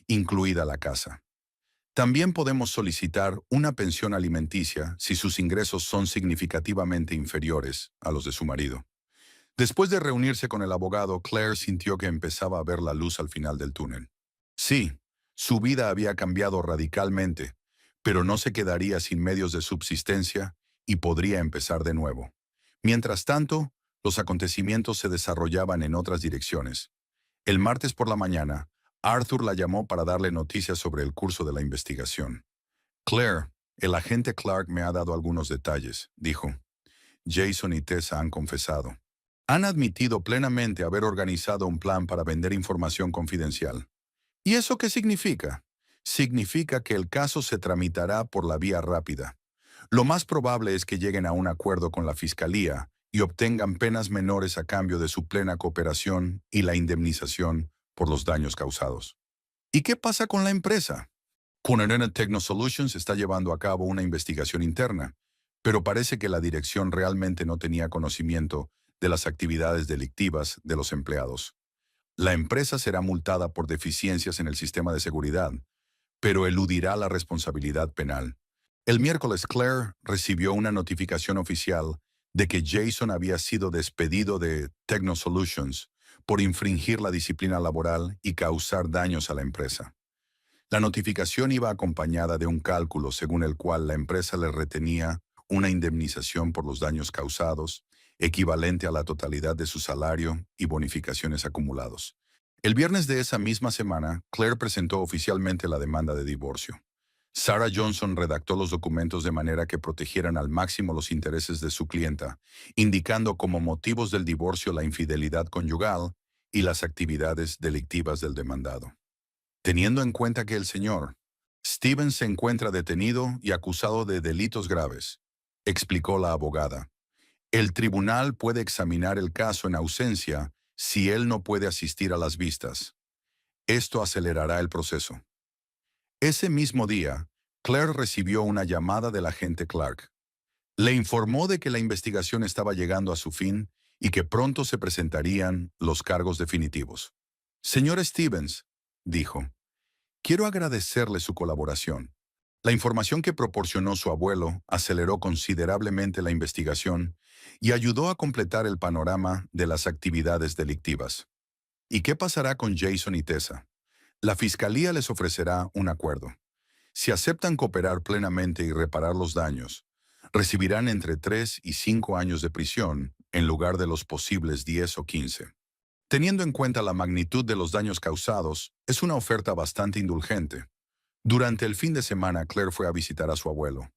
incluida la casa. También podemos solicitar una pensión alimenticia si sus ingresos son significativamente inferiores a los de su marido. Después de reunirse con el abogado, Claire sintió que empezaba a ver la luz al final del túnel. Sí, su vida había cambiado radicalmente, pero no se quedaría sin medios de subsistencia y podría empezar de nuevo. Mientras tanto, los acontecimientos se desarrollaban en otras direcciones. El martes por la mañana, Arthur la llamó para darle noticias sobre el curso de la investigación. Claire, el agente Clark me ha dado algunos detalles, dijo. Jason y Tessa han confesado. Han admitido plenamente haber organizado un plan para vender información confidencial. ¿Y eso qué significa? Significa que el caso se tramitará por la vía rápida. Lo más probable es que lleguen a un acuerdo con la Fiscalía y obtengan penas menores a cambio de su plena cooperación y la indemnización por los daños causados. ¿Y qué pasa con la empresa? Conerena Techno Solutions está llevando a cabo una investigación interna, pero parece que la dirección realmente no tenía conocimiento de las actividades delictivas de los empleados. La empresa será multada por deficiencias en el sistema de seguridad, pero eludirá la responsabilidad penal. El miércoles Claire recibió una notificación oficial de que Jason había sido despedido de Techno Solutions por infringir la disciplina laboral y causar daños a la empresa. La notificación iba acompañada de un cálculo según el cual la empresa le retenía una indemnización por los daños causados, equivalente a la totalidad de su salario y bonificaciones acumulados. El viernes de esa misma semana, Claire presentó oficialmente la demanda de divorcio. Sarah Johnson redactó los documentos de manera que protegieran al máximo los intereses de su clienta, indicando como motivos del divorcio la infidelidad conyugal y las actividades delictivas del demandado. Teniendo en cuenta que el señor Stevens se encuentra detenido y acusado de delitos graves, explicó la abogada, el tribunal puede examinar el caso en ausencia si él no puede asistir a las vistas. Esto acelerará el proceso. Ese mismo día, Claire recibió una llamada del agente Clark. Le informó de que la investigación estaba llegando a su fin y que pronto se presentarían los cargos definitivos. Señor Stevens, dijo, quiero agradecerle su colaboración. La información que proporcionó su abuelo aceleró considerablemente la investigación y ayudó a completar el panorama de las actividades delictivas. ¿Y qué pasará con Jason y Tessa? La Fiscalía les ofrecerá un acuerdo. Si aceptan cooperar plenamente y reparar los daños, recibirán entre 3 y 5 años de prisión en lugar de los posibles 10 o 15. Teniendo en cuenta la magnitud de los daños causados, es una oferta bastante indulgente. Durante el fin de semana, Claire fue a visitar a su abuelo.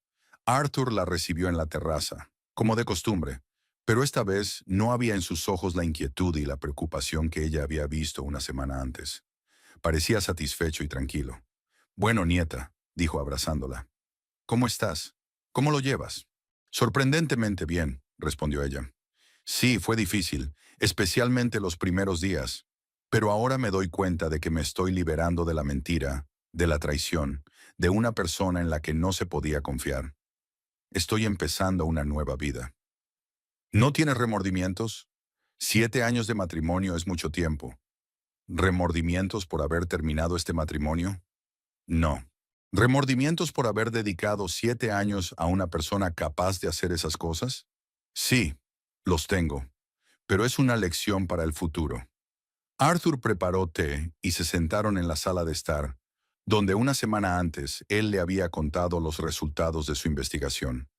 Arthur la recibió en la terraza, como de costumbre, pero esta vez no había en sus ojos la inquietud y la preocupación que ella había visto una semana antes. Parecía satisfecho y tranquilo. Bueno, nieta, dijo abrazándola. ¿Cómo estás? ¿Cómo lo llevas? Sorprendentemente bien, respondió ella. Sí, fue difícil, especialmente los primeros días, pero ahora me doy cuenta de que me estoy liberando de la mentira, de la traición, de una persona en la que no se podía confiar. Estoy empezando una nueva vida. ¿No tienes remordimientos? 7 años de matrimonio es mucho tiempo. ¿Remordimientos por haber terminado este matrimonio? No. ¿Remordimientos por haber dedicado 7 años a una persona capaz de hacer esas cosas? Sí, los tengo, pero es una lección para el futuro. Arthur preparó té y se sentaron en la sala de estar, donde una semana antes él le había contado los resultados de su investigación.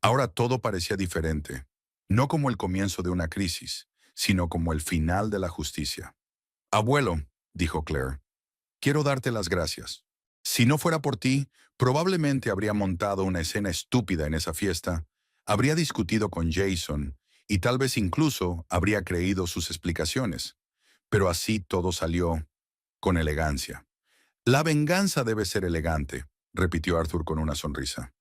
Ahora todo parecía diferente, no como el comienzo de una crisis, sino como el final de la justicia. Abuelo, dijo Claire, quiero darte las gracias. Si no fuera por ti, probablemente habría montado una escena estúpida en esa fiesta, habría discutido con Jason y tal vez incluso habría creído sus explicaciones. Pero así todo salió con elegancia. La venganza debe ser elegante, repitió Arthur con una sonrisa.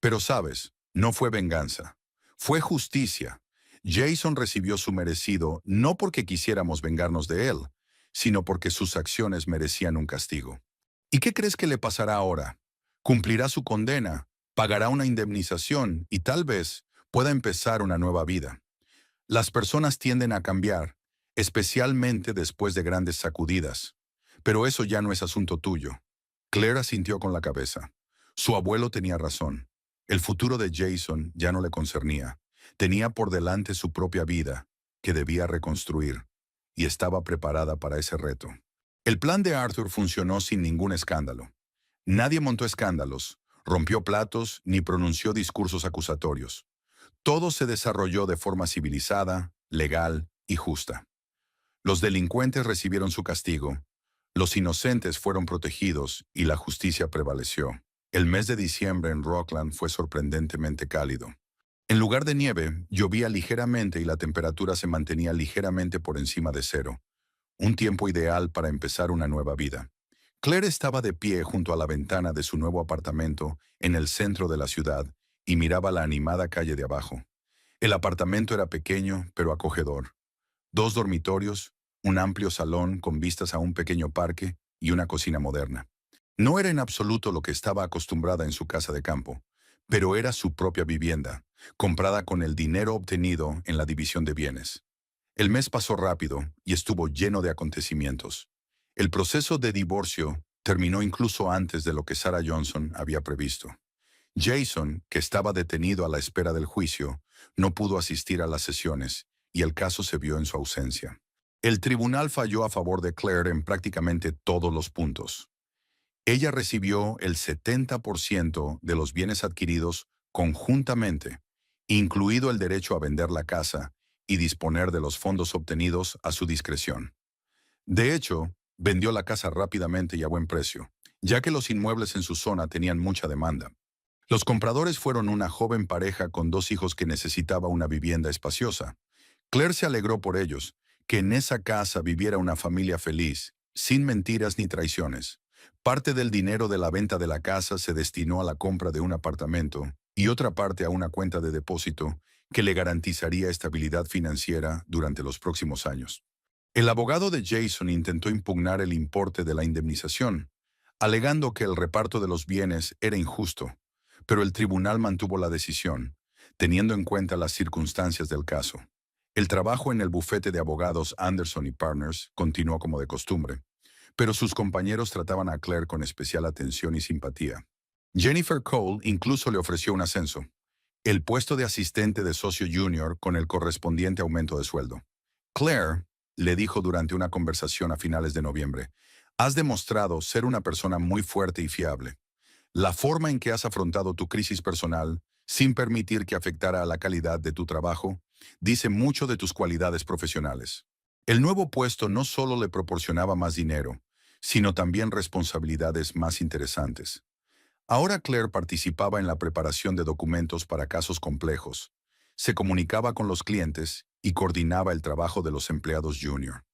Pero sabes, no fue venganza, fue justicia. Jason recibió su merecido no porque quisiéramos vengarnos de él, sino porque sus acciones merecían un castigo. ¿Y qué crees que le pasará ahora? Cumplirá su condena, pagará una indemnización y tal vez pueda empezar una nueva vida. Las personas tienden a cambiar, especialmente después de grandes sacudidas. Pero eso ya no es asunto tuyo. Claire asintió con la cabeza. Su abuelo tenía razón. El futuro de Jason ya no le concernía. Tenía por delante su propia vida, que debía reconstruir, y estaba preparada para ese reto. El plan de Arthur funcionó sin ningún escándalo. Nadie montó escándalos, rompió platos ni pronunció discursos acusatorios. Todo se desarrolló de forma civilizada, legal y justa. Los delincuentes recibieron su castigo, los inocentes fueron protegidos y la justicia prevaleció. El mes de diciembre en Rockland fue sorprendentemente cálido. En lugar de nieve, llovía ligeramente y la temperatura se mantenía ligeramente por encima de cero, un tiempo ideal para empezar una nueva vida. Claire estaba de pie junto a la ventana de su nuevo apartamento en el centro de la ciudad y miraba la animada calle de abajo. El apartamento era pequeño, pero acogedor. 2 dormitorios, un amplio salón con vistas a un pequeño parque y una cocina moderna. No era en absoluto lo que estaba acostumbrada en su casa de campo, pero era su propia vivienda, comprada con el dinero obtenido en la división de bienes. El mes pasó rápido y estuvo lleno de acontecimientos. El proceso de divorcio terminó incluso antes de lo que Sarah Johnson había previsto. Jason, que estaba detenido a la espera del juicio, no pudo asistir a las sesiones y el caso se vio en su ausencia. El tribunal falló a favor de Claire en prácticamente todos los puntos. Ella recibió el 70% de los bienes adquiridos conjuntamente, incluido el derecho a vender la casa y disponer de los fondos obtenidos a su discreción. De hecho, vendió la casa rápidamente y a buen precio, ya que los inmuebles en su zona tenían mucha demanda. Los compradores fueron una joven pareja con 2 hijos que necesitaba una vivienda espaciosa. Claire se alegró por ellos, que en esa casa viviera una familia feliz, sin mentiras ni traiciones. Parte del dinero de la venta de la casa se destinó a la compra de un apartamento y otra parte a una cuenta de depósito que le garantizaría estabilidad financiera durante los próximos años. El abogado de Jason intentó impugnar el importe de la indemnización, alegando que el reparto de los bienes era injusto, pero el tribunal mantuvo la decisión, teniendo en cuenta las circunstancias del caso. El trabajo en el bufete de abogados Anderson y Partners continuó como de costumbre, pero sus compañeros trataban a Claire con especial atención y simpatía. Jennifer Cole incluso le ofreció un ascenso, el puesto de asistente de socio junior con el correspondiente aumento de sueldo. Claire, le dijo durante una conversación a finales de noviembre, has demostrado ser una persona muy fuerte y fiable. La forma en que has afrontado tu crisis personal, sin permitir que afectara a la calidad de tu trabajo, dice mucho de tus cualidades profesionales. El nuevo puesto no solo le proporcionaba más dinero, sino también responsabilidades más interesantes. Ahora Claire participaba en la preparación de documentos para casos complejos, se comunicaba con los clientes y coordinaba el trabajo de los empleados junior.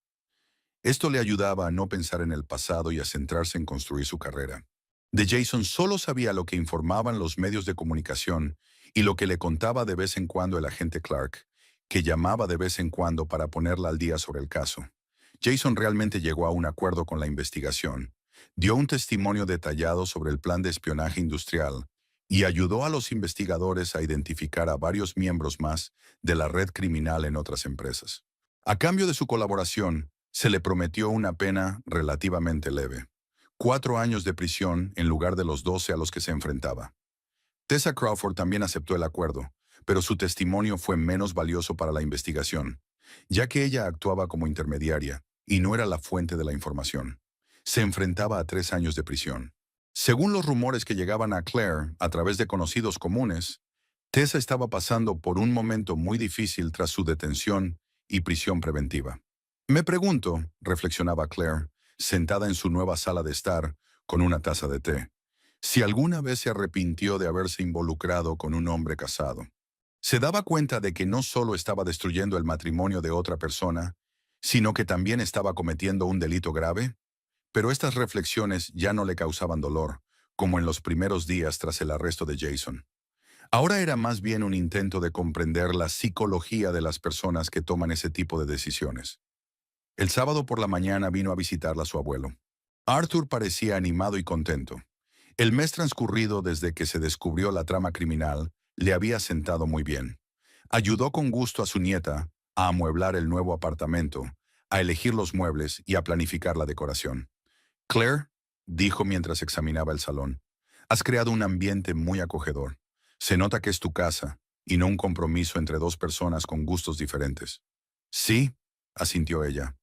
Esto le ayudaba a no pensar en el pasado y a centrarse en construir su carrera. De Jason solo sabía lo que informaban los medios de comunicación y lo que le contaba de vez en cuando el agente Clark, que llamaba de vez en cuando para ponerla al día sobre el caso. Jason realmente llegó a un acuerdo con la investigación, dio un testimonio detallado sobre el plan de espionaje industrial y ayudó a los investigadores a identificar a varios miembros más de la red criminal en otras empresas. A cambio de su colaboración, se le prometió una pena relativamente leve. 4 años de prisión en lugar de los 12 a los que se enfrentaba. Tessa Crawford también aceptó el acuerdo, pero su testimonio fue menos valioso para la investigación, ya que ella actuaba como intermediaria y no era la fuente de la información. Se enfrentaba a 3 años de prisión. Según los rumores que llegaban a Claire a través de conocidos comunes, Tessa estaba pasando por un momento muy difícil tras su detención y prisión preventiva. Me pregunto, reflexionaba Claire, sentada en su nueva sala de estar, con una taza de té, si alguna vez se arrepintió de haberse involucrado con un hombre casado. Se daba cuenta de que no solo estaba destruyendo el matrimonio de otra persona, sino que también estaba cometiendo un delito grave. Pero estas reflexiones ya no le causaban dolor, como en los primeros días tras el arresto de Jason. Ahora era más bien un intento de comprender la psicología de las personas que toman ese tipo de decisiones. El sábado por la mañana vino a visitarla su abuelo. Arthur parecía animado y contento. El mes transcurrido desde que se descubrió la trama criminal le había sentado muy bien. Ayudó con gusto a su nieta a amueblar el nuevo apartamento, a elegir los muebles y a planificar la decoración. Claire, dijo mientras examinaba el salón, has creado un ambiente muy acogedor. Se nota que es tu casa y no un compromiso entre dos personas con gustos diferentes. Sí, asintió ella.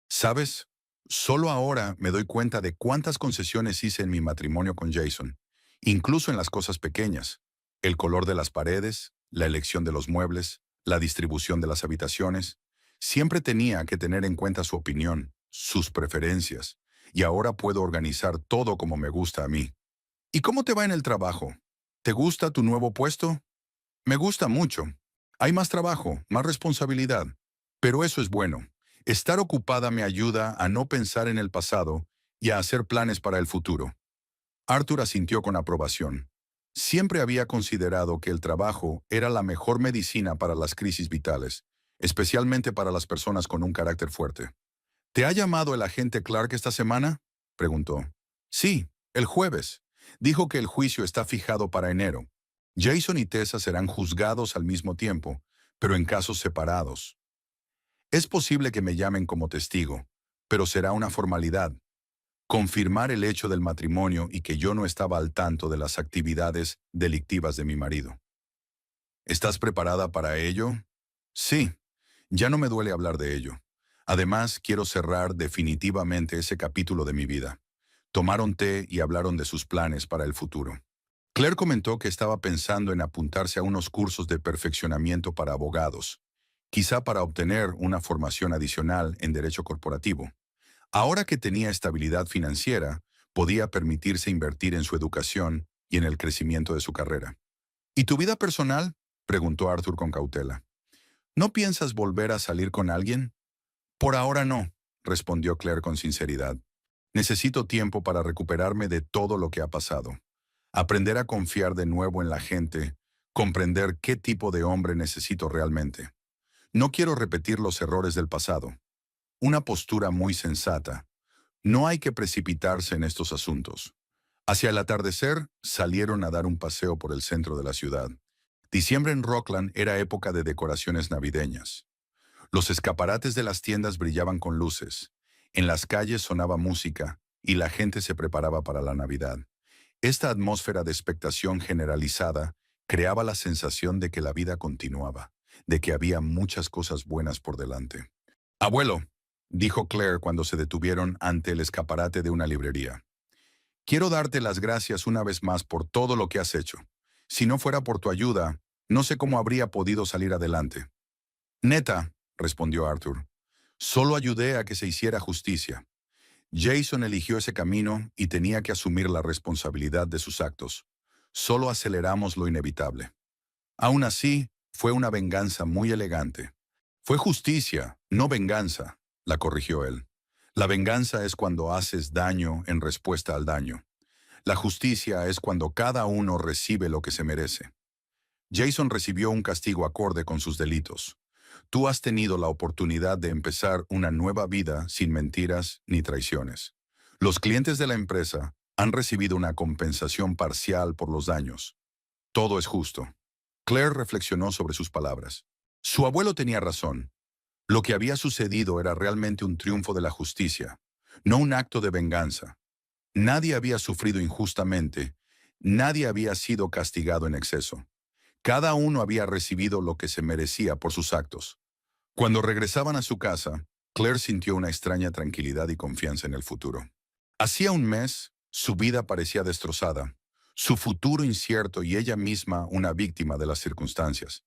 ¿Sabes? Solo ahora me doy cuenta de cuántas concesiones hice en mi matrimonio con Jason, incluso en las cosas pequeñas. El color de las paredes, la elección de los muebles, la distribución de las habitaciones. Siempre tenía que tener en cuenta su opinión, sus preferencias, y ahora puedo organizar todo como me gusta a mí. ¿Y cómo te va en el trabajo? ¿Te gusta tu nuevo puesto? Me gusta mucho. Hay más trabajo, más responsabilidad. Pero eso es bueno. Estar ocupada me ayuda a no pensar en el pasado y a hacer planes para el futuro. Arthur asintió con aprobación. Siempre había considerado que el trabajo era la mejor medicina para las crisis vitales, especialmente para las personas con un carácter fuerte. ¿Te ha llamado el agente Clark esta semana?, preguntó. Sí, el jueves. Dijo que el juicio está fijado para enero. Jason y Tessa serán juzgados al mismo tiempo, pero en casos separados. Es posible que me llamen como testigo, pero será una formalidad. Confirmar el hecho del matrimonio y que yo no estaba al tanto de las actividades delictivas de mi marido. ¿Estás preparada para ello? Sí, ya no me duele hablar de ello. Además, quiero cerrar definitivamente ese capítulo de mi vida. Tomaron té y hablaron de sus planes para el futuro. Claire comentó que estaba pensando en apuntarse a unos cursos de perfeccionamiento para abogados, quizá para obtener una formación adicional en derecho corporativo. Ahora que tenía estabilidad financiera, podía permitirse invertir en su educación y en el crecimiento de su carrera. ¿Y tu vida personal?, preguntó Arthur con cautela. ¿No piensas volver a salir con alguien? Por ahora no, respondió Claire con sinceridad. Necesito tiempo para recuperarme de todo lo que ha pasado. Aprender a confiar de nuevo en la gente, comprender qué tipo de hombre necesito realmente. No quiero repetir los errores del pasado. Una postura muy sensata. No hay que precipitarse en estos asuntos. Hacia el atardecer, salieron a dar un paseo por el centro de la ciudad. Diciembre en Rockland era época de decoraciones navideñas. Los escaparates de las tiendas brillaban con luces. En las calles sonaba música y la gente se preparaba para la Navidad. Esta atmósfera de expectación generalizada creaba la sensación de que la vida continuaba, de que había muchas cosas buenas por delante. Abuelo, dijo Claire cuando se detuvieron ante el escaparate de una librería. Quiero darte las gracias una vez más por todo lo que has hecho. Si no fuera por tu ayuda, no sé cómo habría podido salir adelante. Neta, respondió Arthur, solo ayudé a que se hiciera justicia. Jason eligió ese camino y tenía que asumir la responsabilidad de sus actos. Solo aceleramos lo inevitable. Aún así, fue una venganza muy elegante. Fue justicia, no venganza, la corrigió él. La venganza es cuando haces daño en respuesta al daño. La justicia es cuando cada uno recibe lo que se merece. Jason recibió un castigo acorde con sus delitos. Tú has tenido la oportunidad de empezar una nueva vida sin mentiras ni traiciones. Los clientes de la empresa han recibido una compensación parcial por los daños. Todo es justo. Claire reflexionó sobre sus palabras. Su abuelo tenía razón. Lo que había sucedido era realmente un triunfo de la justicia, no un acto de venganza. Nadie había sufrido injustamente, nadie había sido castigado en exceso. Cada uno había recibido lo que se merecía por sus actos. Cuando regresaban a su casa, Claire sintió una extraña tranquilidad y confianza en el futuro. Hacía un mes, su vida parecía destrozada, su futuro incierto y ella misma una víctima de las circunstancias.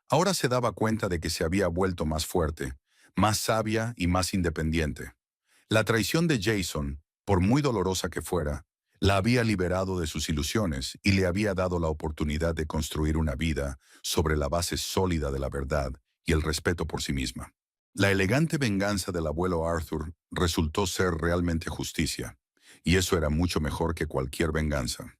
Ahora se daba cuenta de que se había vuelto más fuerte, más sabia y más independiente. La traición de Jason Por muy dolorosa que fuera, la había liberado de sus ilusiones y le había dado la oportunidad de construir una vida sobre la base sólida de la verdad y el respeto por sí misma. La elegante venganza del abuelo Arthur resultó ser realmente justicia, y eso era mucho mejor que cualquier venganza.